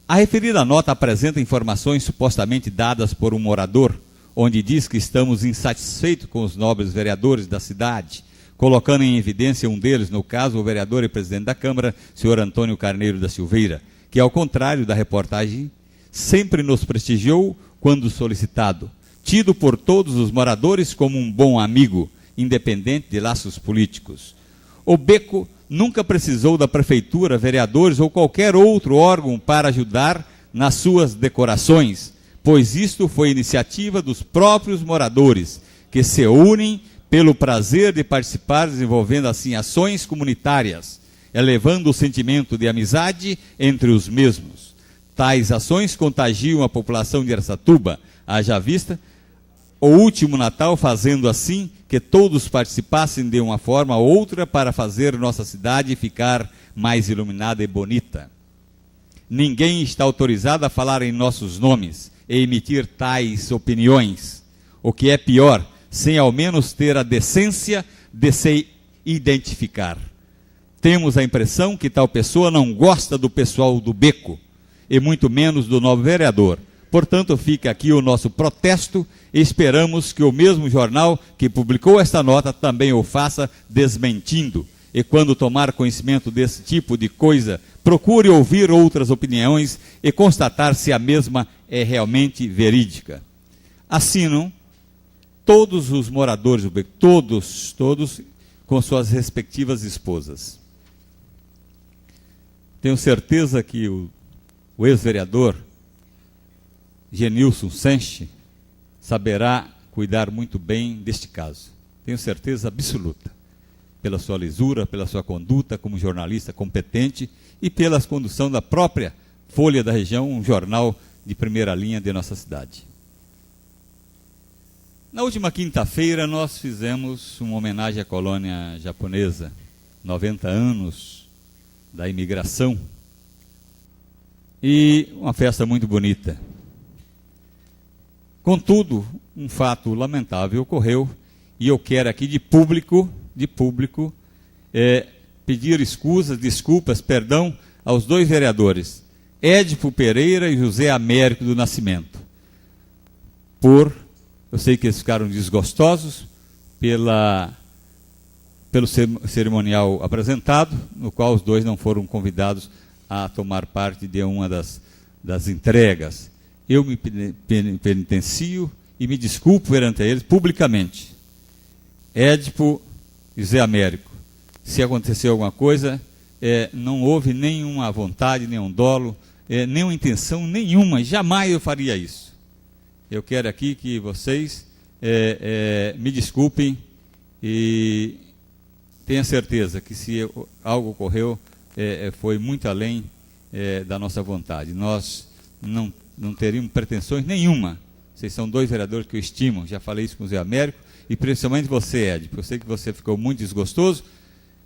A referida nota apresenta informações supostamente dadas por um morador, onde diz que estamos insatisfeitos com os nobres vereadores da cidade, colocando em evidência um deles, no caso, o vereador e presidente da Câmara, senhor Antônio Carneiro da Silveira, que, ao contrário da reportagem, sempre nos prestigiou quando solicitado, tido por todos os moradores como um bom amigo, independente de laços políticos. O Beco nunca precisou da prefeitura, vereadores ou qualquer outro órgão para ajudar nas suas decorações, pois isto foi iniciativa dos próprios moradores, que se unem pelo prazer de participar, desenvolvendo assim ações comunitárias, elevando o sentimento de amizade entre os mesmos. Tais ações contagiam a população de Araçatuba, haja vista o último Natal, fazendo assim que todos participassem de uma forma ou outra para fazer nossa cidade ficar mais iluminada e bonita. Ninguém está autorizado a falar em nossos nomes e emitir tais opiniões, o que é pior, sem ao menos ter a decência de se identificar. Temos a impressão que tal pessoa não gosta do pessoal do Beco, e muito menos do novo vereador. Portanto, fica aqui o nosso protesto e esperamos que o mesmo jornal que publicou esta nota também o faça desmentindo. E quando tomar conhecimento desse tipo de coisa, procure ouvir outras opiniões e constatar se a mesma é realmente verídica. Assinam todos os moradores do Beco, todos com suas respectivas esposas. Tenho certeza que o ex-vereador Genilson Senche saberá cuidar muito bem deste caso. Tenho certeza absoluta, pela sua lisura, pela sua conduta como jornalista competente e pela condução da própria Folha da Região, um jornal de primeira linha de nossa cidade. Na última quinta-feira nós fizemos uma homenagem à colônia japonesa, 90 anos da imigração, e uma festa muito bonita. Contudo, um fato lamentável ocorreu, e eu quero aqui de público, pedir desculpas, perdão, aos dois vereadores, Édipo Pereira e José Américo do Nascimento. Eu sei que eles ficaram desgostosos pelo cerimonial apresentado, no qual os dois não foram convidados a tomar parte de uma das entregas. Eu me penitencio e me desculpo perante eles publicamente. Édipo e Zé Américo, se aconteceu alguma coisa, não houve nenhuma vontade, nenhum dolo, nenhuma intenção nenhuma, jamais eu faria isso. Eu quero aqui que vocês me desculpem e tenha certeza que se algo ocorreu, foi muito além da nossa vontade. Nós não teríamos pretensões nenhuma. Vocês são dois vereadores que eu estimo, já falei isso com o Zé Américo, e principalmente você, Ed, porque eu sei que você ficou muito desgostoso,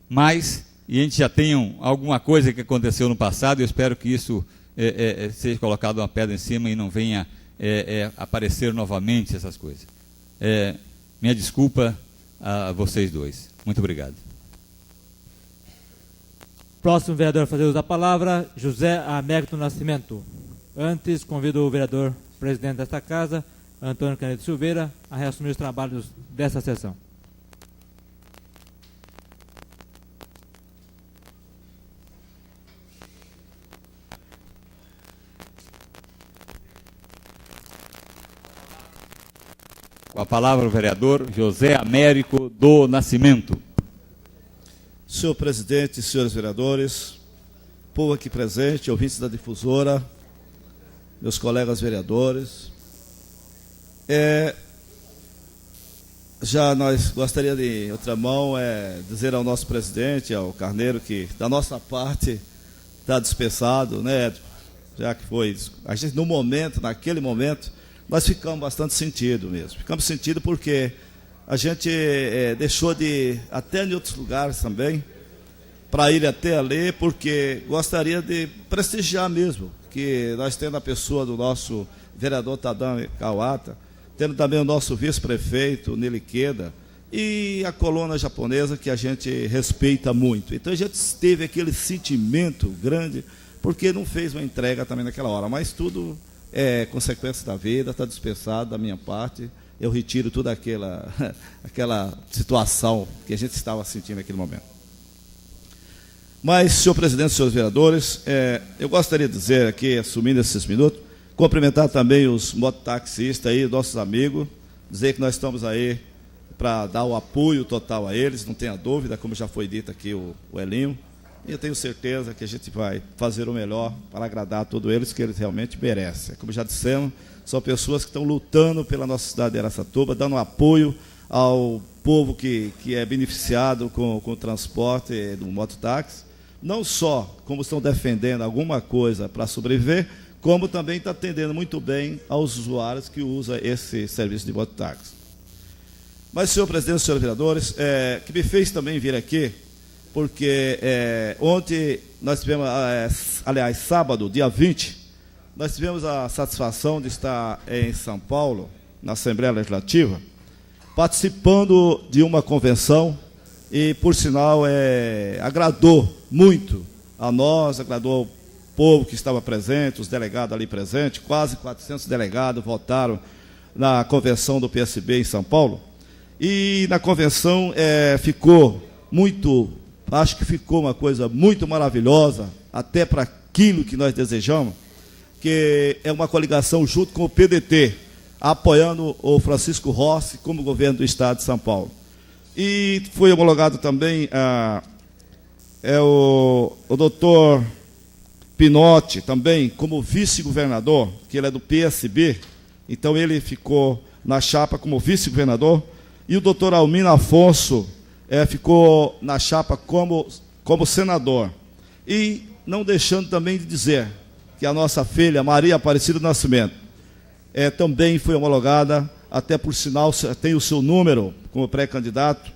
mas a gente já tem alguma coisa que aconteceu no passado, e eu espero que isso seja colocado uma pedra em cima e não venha aparecer novamente essas coisas. Minha desculpa a vocês dois. Muito obrigado. Próximo vereador a fazer uso da palavra, José Américo do Nascimento. Antes, convido o vereador presidente desta casa, Antônio Carneiro Silveira, a reassumir os trabalhos desta sessão. Com a palavra o vereador José Américo do Nascimento. Senhor presidente, senhores vereadores, povo aqui presente, ouvintes da difusora, meus colegas vereadores, já nós gostaria de, em outra mão, dizer ao nosso presidente, ao Carneiro, que da nossa parte está dispensado, né, já que foi, a gente naquele momento, nós ficamos bastante sentido mesmo, ficamos sentido porque a gente deixou de, até em outros lugares também, para ir até ali, porque gostaria de prestigiar mesmo, que nós tendo a pessoa do nosso vereador Tadão Kawata, tendo também o nosso vice-prefeito, Nili Queda, e a colônia japonesa, que a gente respeita muito. Então a gente teve aquele sentimento grande, porque não fez uma entrega também naquela hora, mas tudo é consequência da vida, está dispensado da minha parte, eu retiro toda aquela situação que a gente estava sentindo naquele momento. Mas, senhor presidente, senhores vereadores, eu gostaria de dizer aqui, assumindo esses minutos, cumprimentar também os mototaxistas aí, nossos amigos, dizer que nós estamos aí para dar o apoio total a eles, não tenha dúvida, como já foi dito aqui o Elinho, e eu tenho certeza que a gente vai fazer o melhor para agradar a todos eles, que eles realmente merecem. Como já dissemos, são pessoas que estão lutando pela nossa cidade de Araçatuba, dando apoio ao povo que é beneficiado com o transporte do mototáxi, não só como estão defendendo alguma coisa para sobreviver, como também está atendendo muito bem aos usuários que usam esse serviço de mototáxi. Mas, senhor presidente, senhores vereadores, que me fez também vir aqui, porque ontem nós tivemos, aliás, sábado, dia 20, nós tivemos a satisfação de estar em São Paulo, na Assembleia Legislativa, participando de uma convenção e, por sinal, agradou muito a nós, agradou o povo que estava presente, os delegados ali presentes, quase 400 delegados votaram na convenção do PSB em São Paulo, e na convenção acho que ficou uma coisa muito maravilhosa, até para aquilo que nós desejamos, que é uma coligação junto com o PDT, apoiando o Francisco Rossi como governo do Estado de São Paulo. E foi homologado também o doutor Pinotti, também como vice-governador, que ele é do PSB, então ele ficou na chapa como vice-governador, e o doutor Almino Afonso ficou na chapa como senador. E não deixando também de dizer que a nossa filha, Maria Aparecida do Nascimento, também foi homologada, até por sinal, tem o seu número como pré-candidato,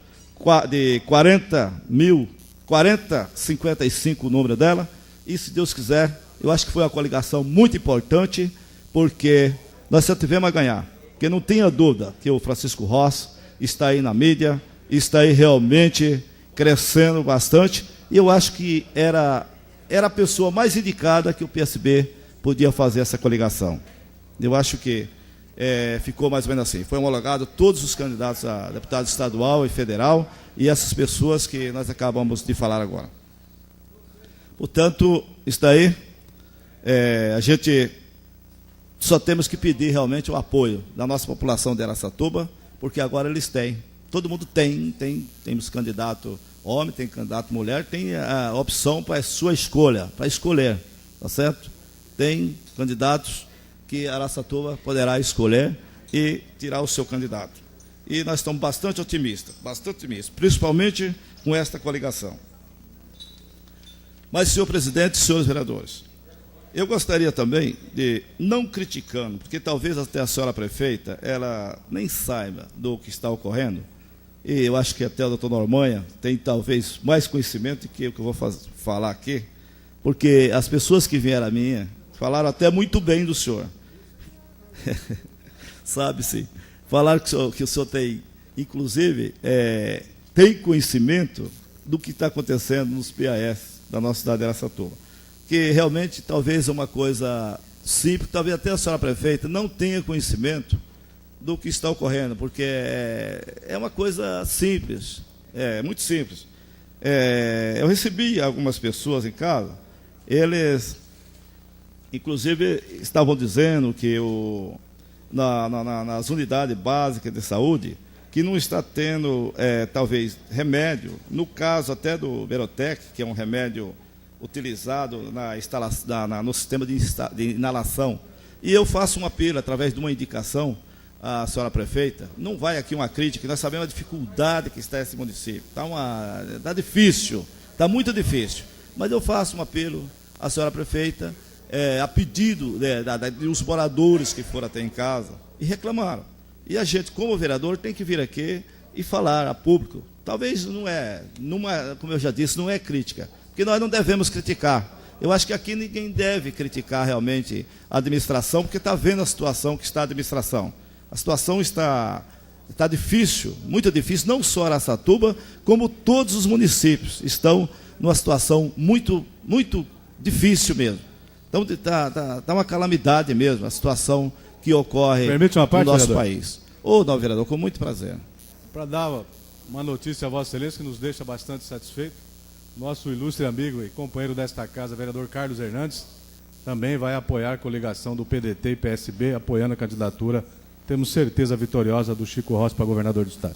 de 4055 o número dela, e se Deus quiser, eu acho que foi uma coligação muito importante, porque nós só tivemos a ganhar, porque não tenha dúvida que o Francisco Rossi está aí na mídia, está aí realmente crescendo bastante, e eu acho que era a pessoa mais indicada que o PSB podia fazer essa coligação. Eu acho que ficou mais ou menos assim. Foi homologado todos os candidatos a deputado estadual e federal e essas pessoas que nós acabamos de falar agora. Portanto, isso daí, a gente só temos que pedir realmente o apoio da nossa população de Araçatuba, porque agora eles têm. Todo mundo temos candidato homem, tem candidato mulher, tem a opção para a sua escolha, para escolher, tá certo? Tem candidatos que Araçatuba poderá escolher e tirar o seu candidato. E nós estamos bastante otimistas, principalmente com esta coligação. Mas, senhor presidente, senhores vereadores, eu gostaria também de, não criticando, porque talvez até a senhora prefeita, ela nem saiba do que está ocorrendo, e eu acho que até o doutor Normanha tem talvez mais conhecimento do que eu vou falar aqui, porque as pessoas que vieram a mim falaram até muito bem do senhor. Sabe-se, falaram que o senhor tem, inclusive, tem conhecimento do que está acontecendo nos PAS da nossa cidade de Araçatuba. Que realmente talvez é uma coisa simples, talvez até a senhora prefeita não tenha conhecimento do que está ocorrendo, porque é uma coisa simples, muito simples. Eu recebi algumas pessoas em casa, eles, inclusive, estavam dizendo que nas unidades básicas de saúde, que não está tendo, talvez, remédio, no caso até do Berotec, que é um remédio utilizado no sistema de inalação. E eu faço um apelo, através de uma indicação, à senhora prefeita, não vai aqui uma crítica, nós sabemos a dificuldade que está esse município. Está difícil, está muito difícil. Mas eu faço um apelo à senhora prefeita, a pedido dos moradores que foram até em casa e reclamaram. E a gente, como vereador, tem que vir aqui e falar a público. Talvez como eu já disse, não é crítica, porque nós não devemos criticar. Eu acho que aqui ninguém deve criticar realmente a administração, porque está vendo a situação que está a administração. A situação está difícil, muito difícil, não só Araçatuba, como todos os municípios estão numa situação muito, muito difícil mesmo. Então está uma calamidade mesmo, a situação que ocorre no nosso país. Não, vereador, com muito prazer. Para dar uma notícia a Vossa Excelência que nos deixa bastante satisfeito, nosso ilustre amigo e companheiro desta casa, vereador Carlos Hernandes, também vai apoiar a coligação do PDT e PSB, apoiando a candidatura, temos certeza, vitoriosa do Chico Rossi para governador do estado.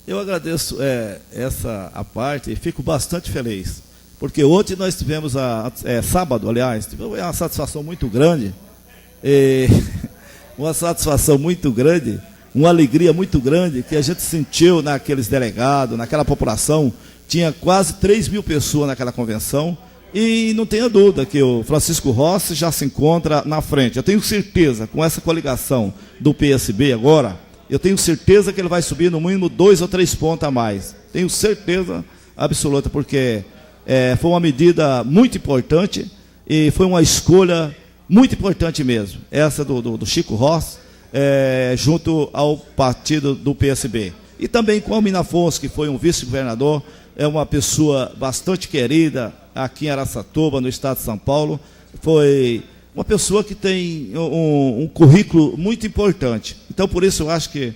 Eu agradeço essa parte e fico bastante feliz, porque ontem nós tivemos, sábado, aliás, tivemos uma satisfação muito grande, uma alegria muito grande que a gente sentiu naqueles delegados, naquela população. Tinha quase 3 mil pessoas naquela convenção e não tenha dúvida que o Francisco Rossi já se encontra na frente. Eu tenho certeza, com essa coligação do PSB agora, eu tenho certeza que ele vai subir no mínimo 2 ou 3 pontos a mais. Tenho certeza absoluta, porque foi uma medida muito importante e foi uma escolha muito importante mesmo, essa do Chico Rossi, junto ao partido do PSB. E também com o Almir Afonso, que foi um vice-governador, é uma pessoa bastante querida aqui em Araçatuba, no estado de São Paulo. Foi uma pessoa que tem um currículo muito importante. Então, por isso, eu acho que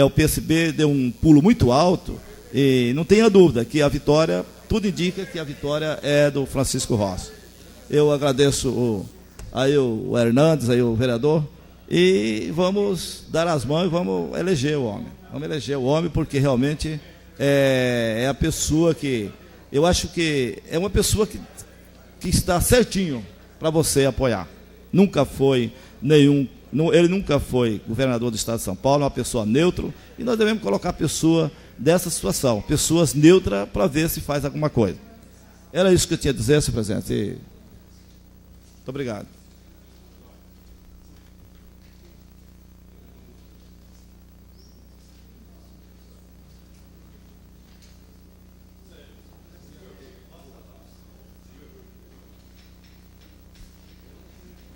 o PSB deu um pulo muito alto e não tenha dúvida que a vitória, tudo indica que a vitória é do Francisco Rossi. Eu agradeço o Hernandes, o vereador, e vamos dar as mãos e vamos eleger o homem. Vamos eleger o homem porque realmente é a pessoa que, eu acho que é uma pessoa que está certinho para você apoiar. Nunca foi ele nunca foi governador do estado de São Paulo, é uma pessoa neutra, e nós devemos colocar pessoa dessa situação, pessoas neutras, para ver se faz alguma coisa. Era isso que eu tinha a dizer, senhor presidente. Muito obrigado.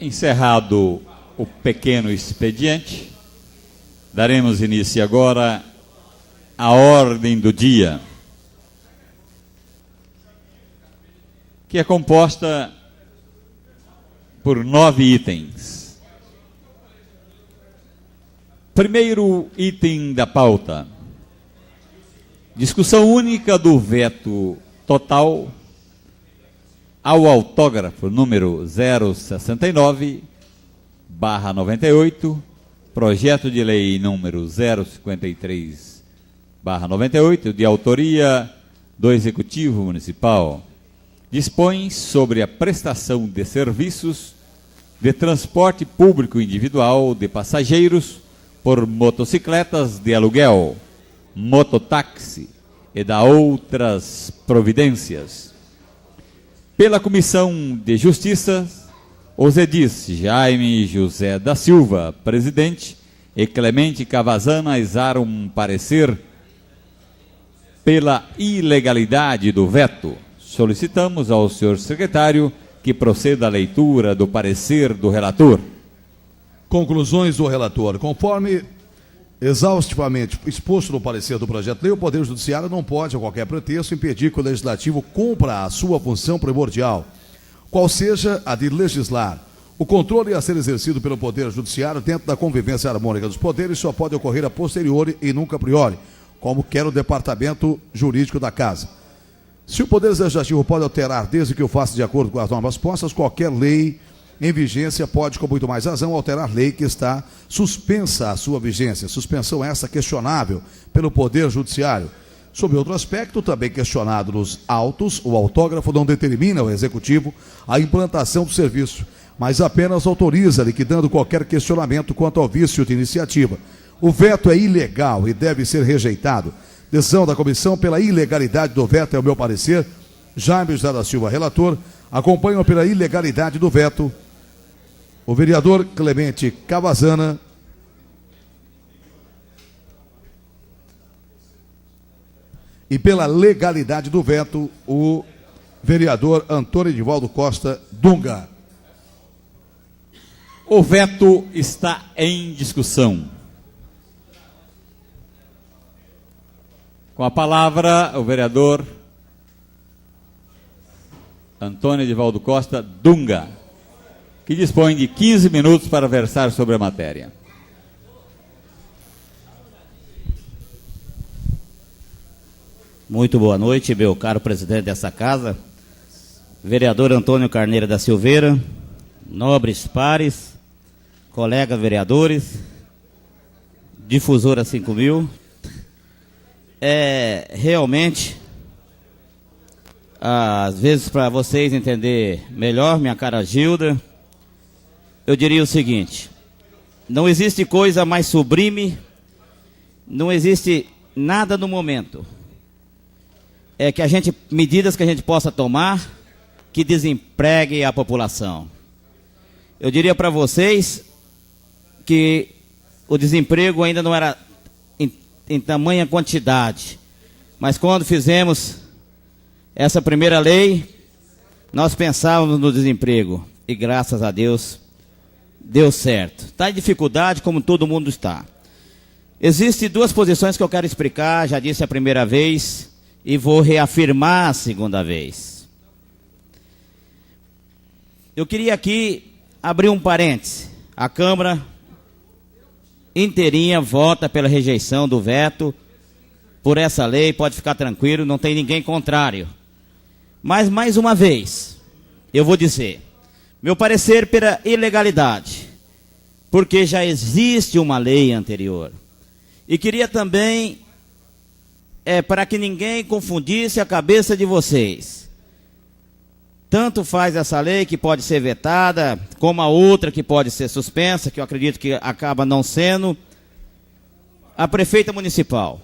Encerrado o pequeno expediente, daremos início agora à ordem do dia. que é composta por 9 itens. Primeiro item da pauta: discussão única do veto total ao autógrafo número 069/98, projeto de lei número 053/98, de autoria do Executivo Municipal, dispõe sobre a prestação de serviços de transporte público individual de passageiros por motocicletas de aluguel, mototáxi e da outras providências. Pela Comissão de Justiça, os edis Jaime José da Silva, presidente, e Clemente Cavazana exaram um parecer pela ilegalidade do veto. Solicitamos ao senhor secretário que proceda à leitura do parecer do relator. Conclusões do relator. Conforme exaustivamente exposto no parecer do projeto de lei, o Poder Judiciário não pode, a qualquer pretexto, impedir que o Legislativo cumpra a sua função primordial, qual seja a de legislar. O controle a ser exercido pelo Poder Judiciário dentro da convivência harmônica dos poderes só pode ocorrer a posteriori e nunca a priori, como quer o Departamento Jurídico da Casa. Se o Poder Legislativo pode alterar, desde que o faça de acordo com as normas postas, qualquer lei em vigência pode, com muito mais razão, alterar lei que está suspensa a sua vigência. Suspensão essa questionável pelo Poder Judiciário. Sob outro aspecto, também questionado nos autos, o autógrafo não determina ao Executivo a implantação do serviço, mas apenas autoriza, liquidando qualquer questionamento quanto ao vício de iniciativa. O veto é ilegal e deve ser rejeitado. Decisão da comissão pela ilegalidade do veto é o meu parecer. Jaime José da Silva, relator. Acompanham pela ilegalidade do veto o vereador Clemente Cavazana e pela legalidade do veto o vereador Antônio Edivaldo Costa Dunga. O veto está em discussão. Com a palavra, o vereador Antônio Edivaldo Costa Dunga, que dispõe de 15 minutos para versar sobre a matéria. Muito boa noite, meu caro presidente dessa casa, vereador Antônio Carneiro da Silveira, nobres pares, colegas vereadores, difusora 5000. Realmente, às vezes, para vocês entenderem melhor, minha cara Gilda, eu diria o seguinte: não existe coisa mais sublime, não existe nada no momento. Medidas que a gente possa tomar que desempregue a população. Eu diria para vocês que o desemprego ainda não era em tamanha quantidade, mas quando fizemos essa primeira lei, nós pensávamos no desemprego e graças a Deus deu certo. Está em dificuldade como todo mundo está. Existem duas posições que eu quero explicar, já disse a primeira vez e vou reafirmar a segunda vez. Eu queria aqui abrir um parêntese. A Câmara inteirinha vota pela rejeição do veto por essa lei, pode ficar tranquilo, não tem ninguém contrário. Mas, mais uma vez, eu vou dizer, meu parecer pela ilegalidade, porque já existe uma lei anterior. E queria também, para que ninguém confundisse a cabeça de vocês, tanto faz essa lei que pode ser vetada, como a outra que pode ser suspensa, que eu acredito que acaba não sendo. A prefeita municipal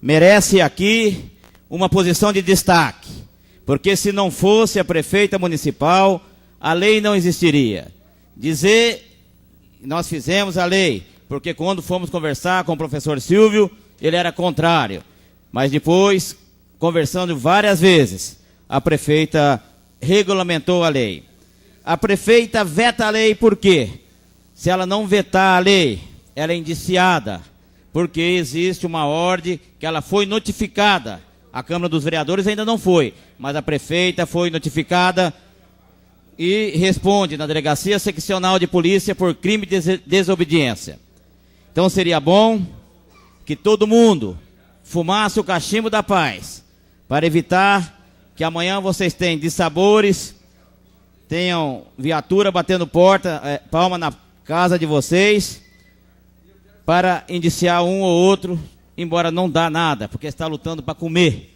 merece aqui uma posição de destaque, porque se não fosse a prefeita municipal, a lei não existiria. Dizer, nós fizemos a lei, porque quando fomos conversar com o professor Silvio, ele era contrário. Mas depois, conversando várias vezes, a prefeita regulamentou a lei. A prefeita veta a lei por quê? Se ela não vetar a lei, ela é indiciada, porque existe uma ordem que ela foi notificada A Câmara dos Vereadores ainda não foi, mas a prefeita foi notificada e responde na Delegacia Seccional de Polícia por crime de desobediência. Então seria bom que todo mundo fumasse o cachimbo da paz, para evitar que amanhã vocês tenham dissabores, tenham viatura batendo porta, palma na casa de vocês, para indiciar um ou outro, embora não dá nada, porque está lutando para comer,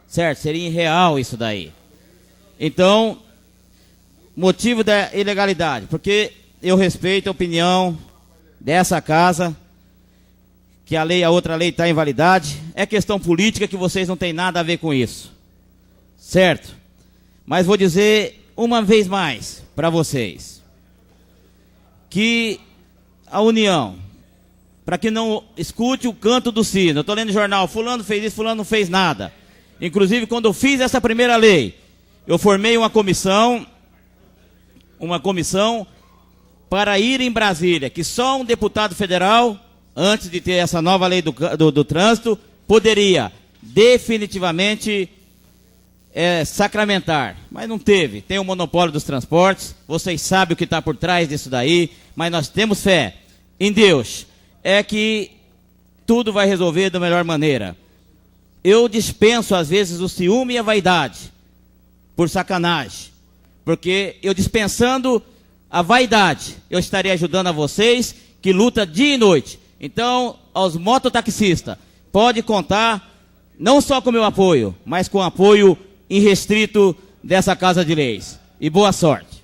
certo? Seria irreal isso daí. Então, motivo da ilegalidade, porque eu respeito a opinião dessa casa, que a outra lei está em validade, é questão política que vocês não têm nada a ver com isso, certo? Mas vou dizer uma vez mais para vocês, que a união, para que não escute o canto do sino, eu estou lendo o jornal, fulano fez isso, fulano não fez nada. Inclusive, quando eu fiz essa primeira lei, eu formei uma comissão para ir em Brasília, que só um deputado federal, antes de ter essa nova lei do trânsito, poderia definitivamente sacramentar. Mas não teve. Tem o monopólio dos transportes, vocês sabem o que está por trás disso daí, mas nós temos fé em Deus. É que tudo vai resolver da melhor maneira. Eu dispenso, às vezes, o ciúme e a vaidade, por sacanagem. Porque eu dispensando a vaidade, eu estaria ajudando a vocês, que luta dia e noite. Então, aos mototaxistas, pode contar não só com o meu apoio, mas com o apoio irrestrito dessa Casa de Leis. E boa sorte.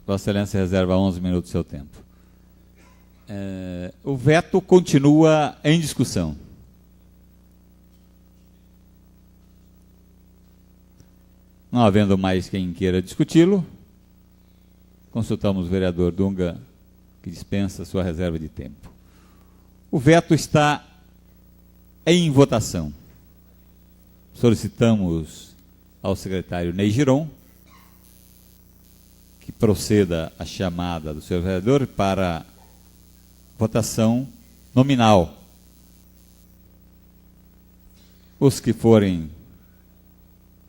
Vossa Excelência reserva 11 minutos do seu tempo. O veto continua em discussão. Não havendo mais quem queira discuti-lo, consultamos o vereador Dunga, que dispensa sua reserva de tempo. O veto está em votação. Solicitamos ao secretário Ney Giron que proceda a chamada do senhor vereador para votação nominal. Os que forem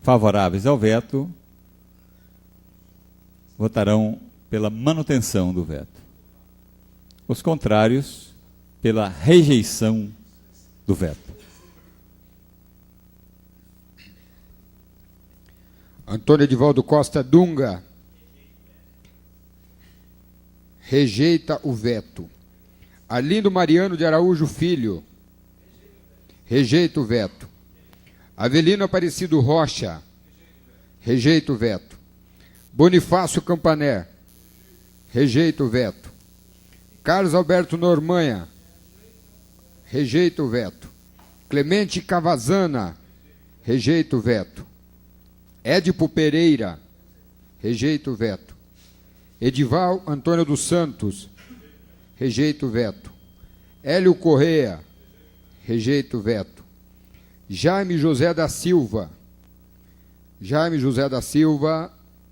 favoráveis ao veto votarão pela manutenção do veto. Os contrários, pela rejeição do veto. Antônio Edivaldo Costa Dunga rejeita o veto. Arlindo Mariano de Araújo Filho rejeita o veto. Avelino Aparecido Rocha rejeita o veto. Bonifácio Campané rejeita o veto. Carlos Alberto Normanha rejeita o veto. Clemente Cavazana rejeita o veto. Édipo Pereira rejeita o veto. Edival Antônio dos Santos rejeita o veto. Hélio Correia rejeita o veto. Jaime José da Silva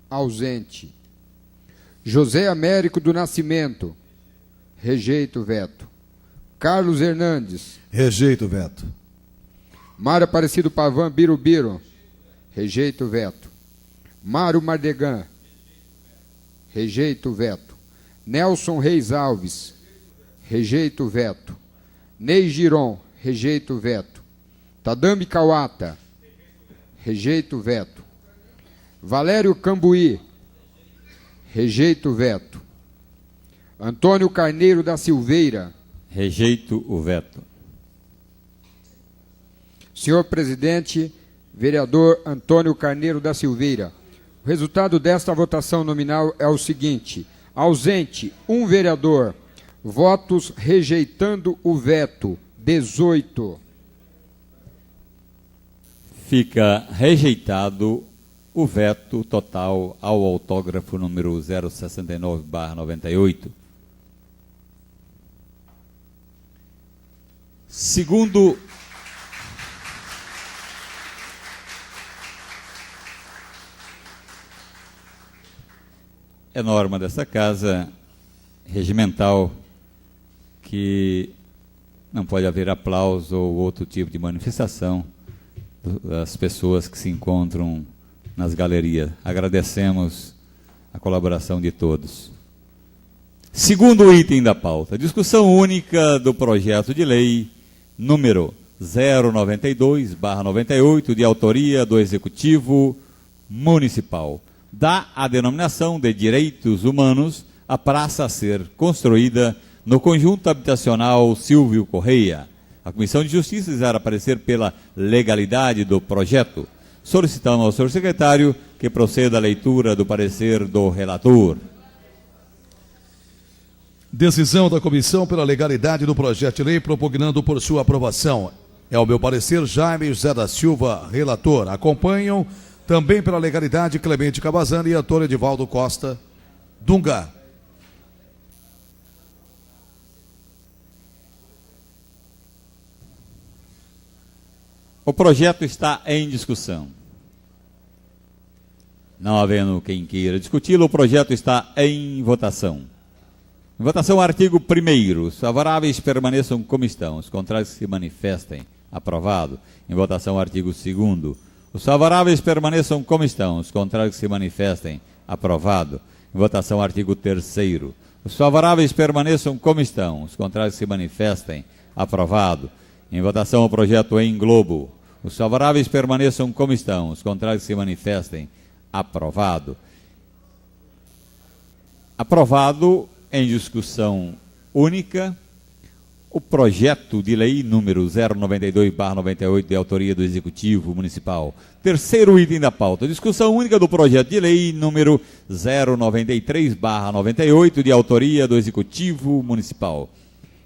ausente. José Américo do Nascimento rejeita o veto. Carlos Hernandes Rejeito o veto. Mário Aparecido Pavan Birubiru rejeita o veto. Mário Mardegan rejeita o veto. Nelson Reis Alves rejeita o veto. Ney Giron rejeita o veto. Tadami Kawata rejeita o veto. Valério Cambuí rejeita o veto. Antônio Carneiro da Silveira Rejeito o veto. Senhor presidente, vereador Antônio Carneiro da Silveira, o resultado desta votação nominal é o seguinte: ausente, 1 vereador. Votos rejeitando o veto, 18. Fica rejeitado o veto total ao autógrafo número 069/98. Segundo é norma dessa casa regimental que não pode haver aplauso ou outro tipo de manifestação das pessoas que se encontram nas galerias. Agradecemos a colaboração de todos. Segundo item da pauta, discussão única do projeto de lei número 092/98, de autoria do Executivo Municipal. Dá a denominação de Direitos Humanos a praça a ser construída no conjunto habitacional Silvio Correia. A Comissão de Justiça deseja parecer pela legalidade do projeto. Solicitamos ao senhor secretário que proceda à leitura do parecer do relator. Decisão da comissão pela legalidade do projeto de lei propugnando por sua aprovação. É o meu parecer, Jaime José da Silva, relator. Acompanham também pela legalidade Clemente Cavazana e Antônio Edivaldo Costa Dunga. O projeto está em discussão. Não havendo quem queira discuti-lo, o projeto está em votação. Em votação, artigo 1º. Os favoráveis permaneçam como estão. Os contrários se manifestem. Aprovado. Em votação, artigo 2º. Os favoráveis permaneçam como estão. Os contrários se manifestem. Aprovado. Em votação, artigo 3º. Os favoráveis permaneçam como estão. Os contrários se manifestem. Aprovado. Em votação, o projeto em globo. Os favoráveis permaneçam como estão. Os contrários se manifestem. Aprovado. Aprovado. Em discussão única, o projeto de lei número 092/98, de autoria do Executivo Municipal. Terceiro item da pauta, discussão única do projeto de lei número 093/98, de autoria do Executivo Municipal.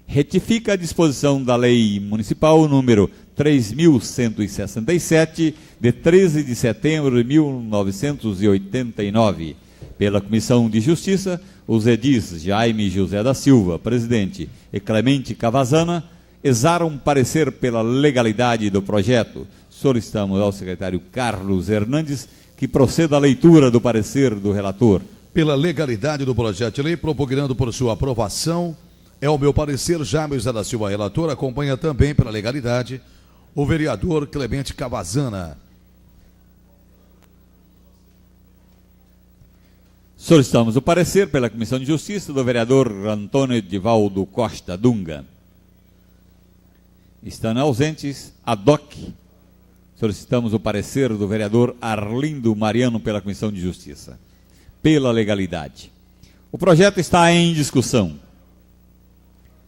Retifica a disposição da Lei Municipal número 3.167, de 13 de setembro de 1989. Pela Comissão de Justiça, os edis Jaime José da Silva, presidente, e Clemente Cavazana, exaram parecer pela legalidade do projeto. Solicitamos ao secretário Carlos Hernandes que proceda à leitura do parecer do relator. Pela legalidade do projeto de lei, propugnando por sua aprovação, é o meu parecer, Jaime José da Silva, relator. Acompanha também pela legalidade o vereador Clemente Cavazana. Solicitamos o parecer pela Comissão de Justiça do vereador Antônio Edivaldo Costa Dunga. Estando ausentes, ad hoc, solicitamos o parecer do vereador Arlindo Mariano pela Comissão de Justiça. Pela legalidade. O projeto está em discussão.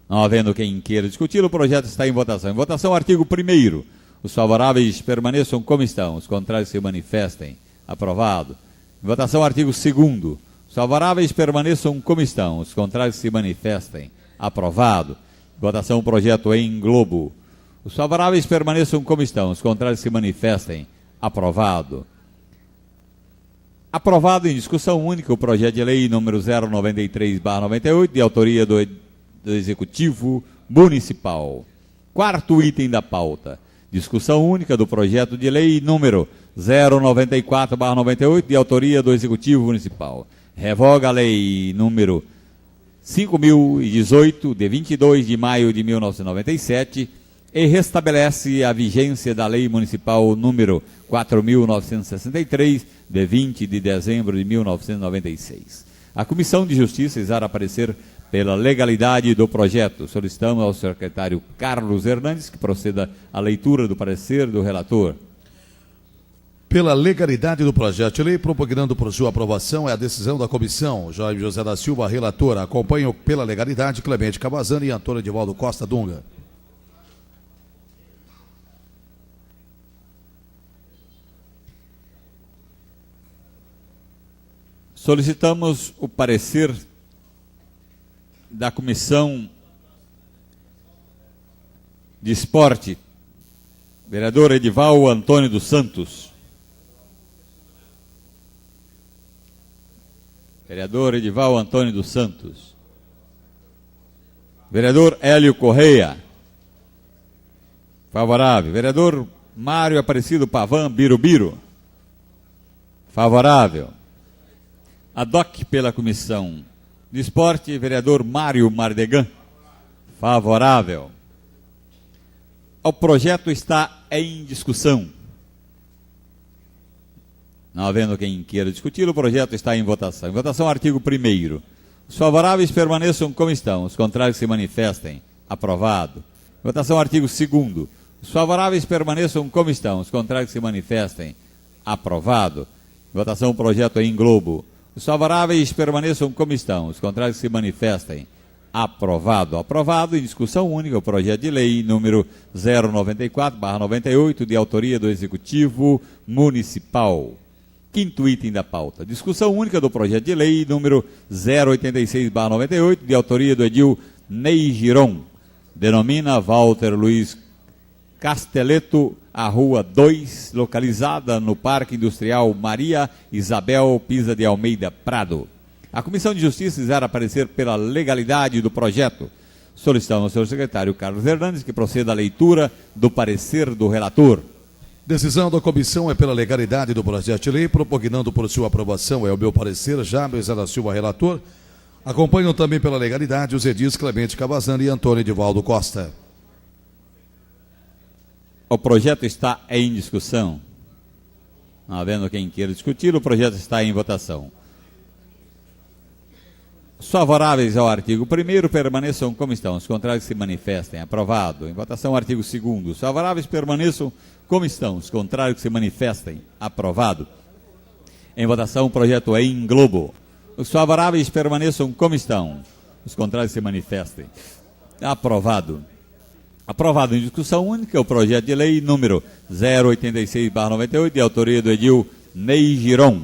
Não havendo quem queira discutir, o projeto está em votação. Em votação, artigo 1º. Os favoráveis permaneçam como estão, os contrários se manifestem. Aprovado. Em votação, artigo 2º. Os favoráveis permaneçam como estão, os contrários se manifestem. Aprovado. Em votação, o projeto em globo. Os favoráveis permaneçam como estão, os contrários se manifestem. Aprovado. Aprovado em discussão única o projeto de lei número 093/98, de autoria do Executivo Municipal. Quarto item da pauta. Discussão única do projeto de lei número 094/98, de autoria do Executivo Municipal. Revoga a lei número 5.018, de 22 de maio de 1997, e restabelece a vigência da lei municipal número 4.963, de 20 de dezembro de 1996. A Comissão de Justiça exara parecer pela legalidade do projeto. Solicitamos ao secretário Carlos Hernandes que proceda à leitura do parecer do relator. Pela legalidade do projeto de lei, propugnando por sua aprovação, é a decisão da comissão. Jaime José da Silva, relator. Acompanham pela legalidade Clemente Cavazana e Antônio Edivaldo Costa Dunga. Solicitamos o parecer da Comissão de Esporte, vereador Edival Antônio dos Santos. Vereador Edival Antônio dos Santos. Vereador Hélio Correia. Favorável. Vereador Mário Aparecido Pavan Birubiru. Favorável. Ad-hoc pela Comissão de Esporte, vereador Mário Mardegan. Favorável. O projeto está em discussão. Não havendo quem queira discutir, o projeto está em votação. Em votação, artigo 1º. Os favoráveis permaneçam como estão, os contrários se manifestem. Aprovado. Em votação, artigo 2º. Os favoráveis permaneçam como estão, os contrários se manifestem. Aprovado. Em votação, o projeto em globo. Os favoráveis permaneçam como estão, os contrários se manifestem. Aprovado. Aprovado em discussão única o projeto de lei número 094/98, de autoria do Executivo Municipal. Quinto item da pauta. Discussão única do projeto de lei número 086/98, de autoria do edil Ney Giron. Denomina Walter Luiz Casteleto a Rua 2, localizada no Parque Industrial Maria Isabel Pisa de Almeida Prado. A Comissão de Justiça deseja parecer pela legalidade do projeto. Solicitamos ao senhor secretário Carlos Hernandes que proceda à leitura do parecer do relator. Decisão da comissão é pela legalidade do projeto de lei, propugnando por sua aprovação, é o meu parecer, James da Silva, relator. Acompanham também pela legalidade os edis Clemente Cavazana e Antônio Edivaldo Costa. O projeto está em discussão. Não havendo quem queira discutir, o projeto está em votação. Os favoráveis ao artigo 1º permaneçam como estão, os contrários se manifestem. Aprovado. Em votação, artigo 2º. Os favoráveis permaneçam como estão, os contrários se manifestem. Aprovado. Em votação, o projeto é em globo. Os favoráveis permaneçam como estão, os contrários se manifestem. Aprovado. Aprovado em discussão única o projeto de lei número 086/98, de autoria do edil Ney Giron.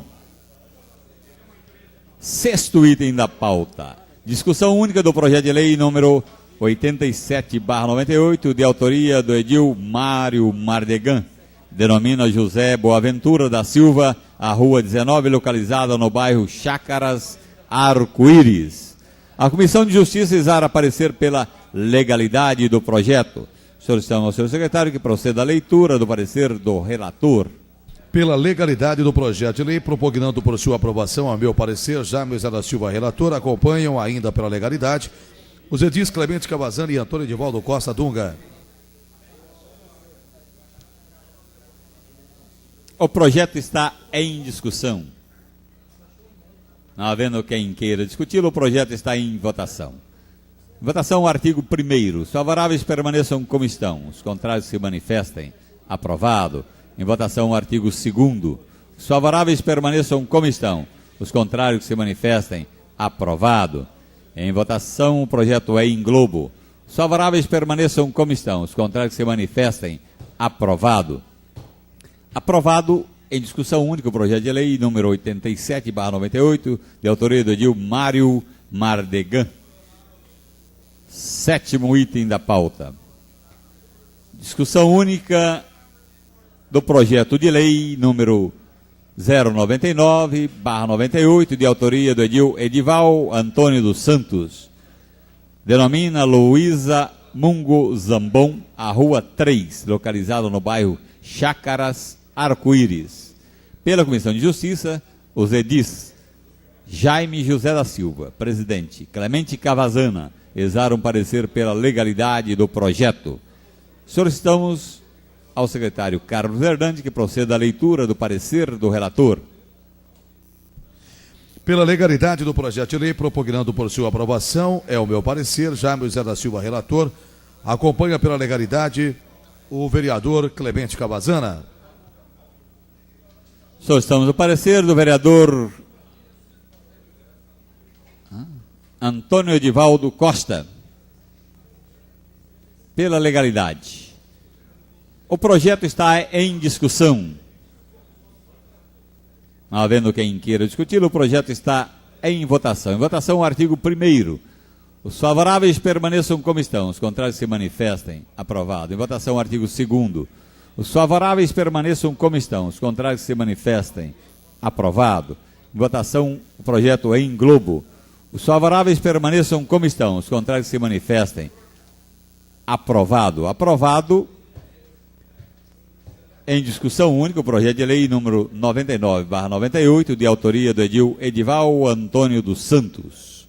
Sexto item da pauta. Discussão única do projeto de lei número 87/98, de autoria do edil Mário Mardegan. Denomina José Boaventura da Silva a Rua 19, localizada no bairro Chácaras Arco-Íris. A Comissão de Justiça deseja parecer pela legalidade do projeto. Solicitamos ao senhor secretário que proceda à leitura do parecer do relator. Pela legalidade do projeto de lei, propugnando por sua aprovação, a meu parecer, James da Silva, relator, acompanham ainda pela legalidade os edis Clemente Cavazana e Antônio Edivaldo Costa Dunga. O projeto está em discussão. Não havendo quem queira discutir, o projeto está em votação. Em votação, o artigo 1º. Os favoráveis permaneçam como estão, os contrários se manifestem. Aprovado. Em votação, o artigo 2º. Os favoráveis permaneçam como estão, os contrários se manifestem. Aprovado. Em votação, o projeto é em globo. Os favoráveis permaneçam como estão, os contrários se manifestem. Aprovado. Aprovado em discussão única o projeto de lei número 87/98, de autoria do edil Mário Mardegan. Sétimo item da pauta. Discussão única do projeto de lei número 099/98, de autoria do edil Edival Antônio dos Santos. Denomina Luísa Mungo Zambon a Rua 3, localizada no bairro Chácaras Arco-Íris. Pela Comissão de Justiça, os edis Jaime José da Silva, presidente, Clemente Cavazana, exaram parecer pela legalidade do projeto. Solicitamos ao secretário Carlos Hernandes que proceda à leitura do parecer do relator. Pela legalidade do projeto de lei, propugnando por sua aprovação, é o meu parecer, James da Silva, relator. Acompanha pela legalidade o vereador Clemente Cavazana. Solicitamos o parecer do vereador Antônio Edivaldo Costa. Pela legalidade. O projeto está em discussão. Não havendo quem queira discutir, o projeto está em votação. Em votação, o artigo 1º. Os favoráveis permaneçam como estão, os contrários se manifestem. Aprovado. Em votação, o artigo 2º. Os favoráveis permaneçam como estão, os contrários se manifestem. Aprovado. Em votação, o projeto em globo. Os favoráveis permaneçam como estão, os contrários se manifestem. Aprovado. Aprovado. Em discussão única, o projeto de lei número 99/98, de autoria do edil Edival Antônio dos Santos.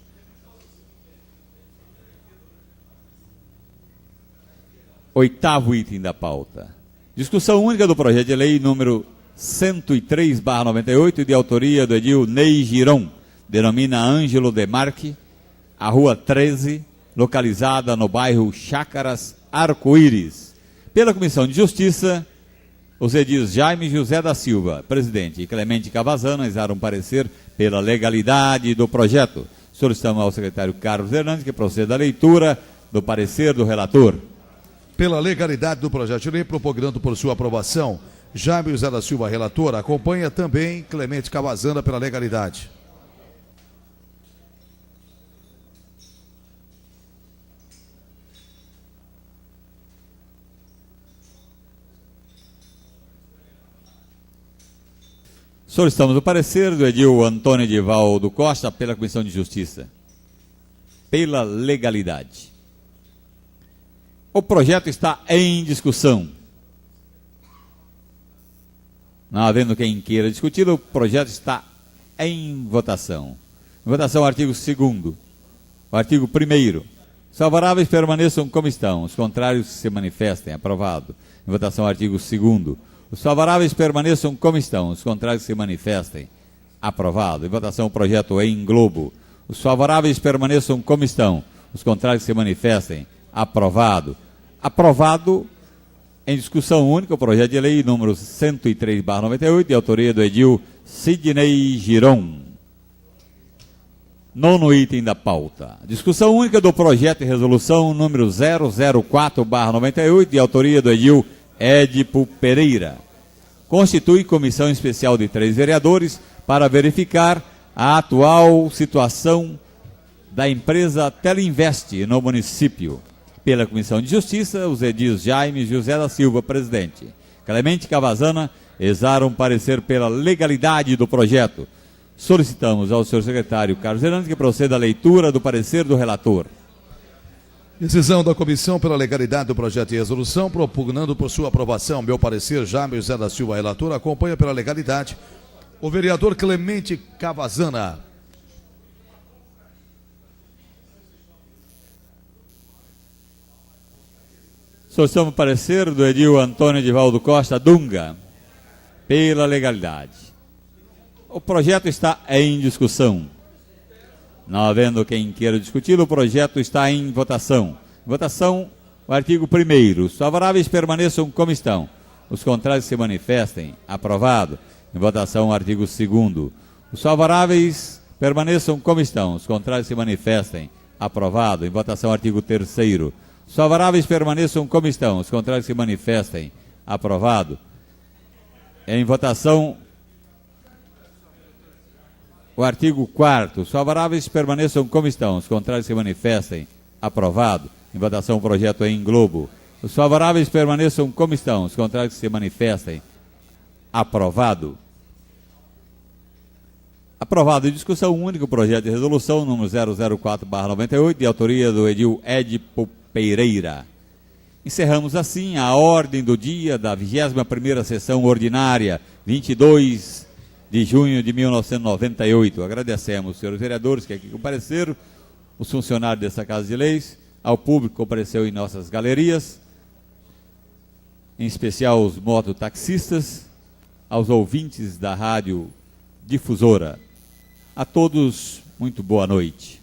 Oitavo item da pauta. Discussão única do projeto de lei número 103/98, de autoria do edil Ney Giron, denomina Ângelo Demarque, a rua 13, localizada no bairro Chácaras Arco-Íris. Pela Comissão de Justiça, os edis Jaime José da Silva, presidente, e Clemente Cavazana exaram parecer pela legalidade do projeto. Solicitamos ao secretário Carlos Hernandes que proceda à leitura do parecer do relator. Pela legalidade do projeto de lei, propugnando por sua aprovação, Jaime José da Silva, relator, acompanha também Clemente Cavazana pela legalidade. Solicitamos o parecer do edil Antônio Edivaldo Costa pela Comissão de Justiça. Pela legalidade. O projeto está em discussão. Não havendo quem queira discutir, o projeto está em votação. Em votação, artigo 2º. O artigo 1º. Os favoráveis permaneçam como estão, os contrários se manifestem. Aprovado. Em votação, artigo 2º. Os favoráveis permaneçam como estão, os contrários se manifestem. Aprovado. Em votação, o projeto em globo. Os favoráveis permaneçam como estão, os contrários se manifestem. Aprovado. Aprovado. Em discussão única, o projeto de lei número 103/98, de autoria do edil Sidney Giron. Nono item da pauta. Discussão única do projeto de resolução número 004/98, de autoria do edil Édipo Pereira. Constitui comissão especial de 3 vereadores para verificar a atual situação da empresa Teleinvest no município. Pela Comissão de Justiça, os edis Jaime José da Silva, presidente, Clemente Cavazana, exaram parecer pela legalidade do projeto. Solicitamos ao senhor secretário Carlos Hernandes que proceda à leitura do parecer do relator. Decisão da comissão pela legalidade do projeto de resolução, propugnando por sua aprovação. Meu parecer, Jaime José da Silva, relator, acompanha pela legalidade o vereador Clemente Cavazana. Solicitamos o parecer do edil Antônio Edivaldo Costa Dunga, pela legalidade. O projeto está em discussão. Não havendo quem queira discutir, o projeto está em votação. Votação, o artigo 1º. Os favoráveis permaneçam como estão. Os contrários se manifestem. Aprovado. Em votação, o artigo 2º. Os favoráveis permaneçam como estão. Os contrários se manifestem. Aprovado. Em votação, o artigo 3º. Os favoráveis permaneçam como estão. Os contrários se manifestem. Aprovado. Em votação, o artigo 4º. Os favoráveis permaneçam como estão. Os contrários se manifestem. Aprovado. Em votação, o projeto em globo. Os favoráveis permaneçam como estão. Os contrários se manifestem. Aprovado. Aprovado. Em discussão única, o projeto de resolução número 004/98, de autoria do edil Édipo Pereira. Encerramos assim a ordem do dia da 21ª sessão ordinária, 22 de junho de 1998. Agradecemos aos senhores vereadores que aqui compareceram, os funcionários dessa Casa de Leis, ao público que compareceu em nossas galerias, em especial os mototaxistas, aos ouvintes da rádio difusora. A todos, muito boa noite.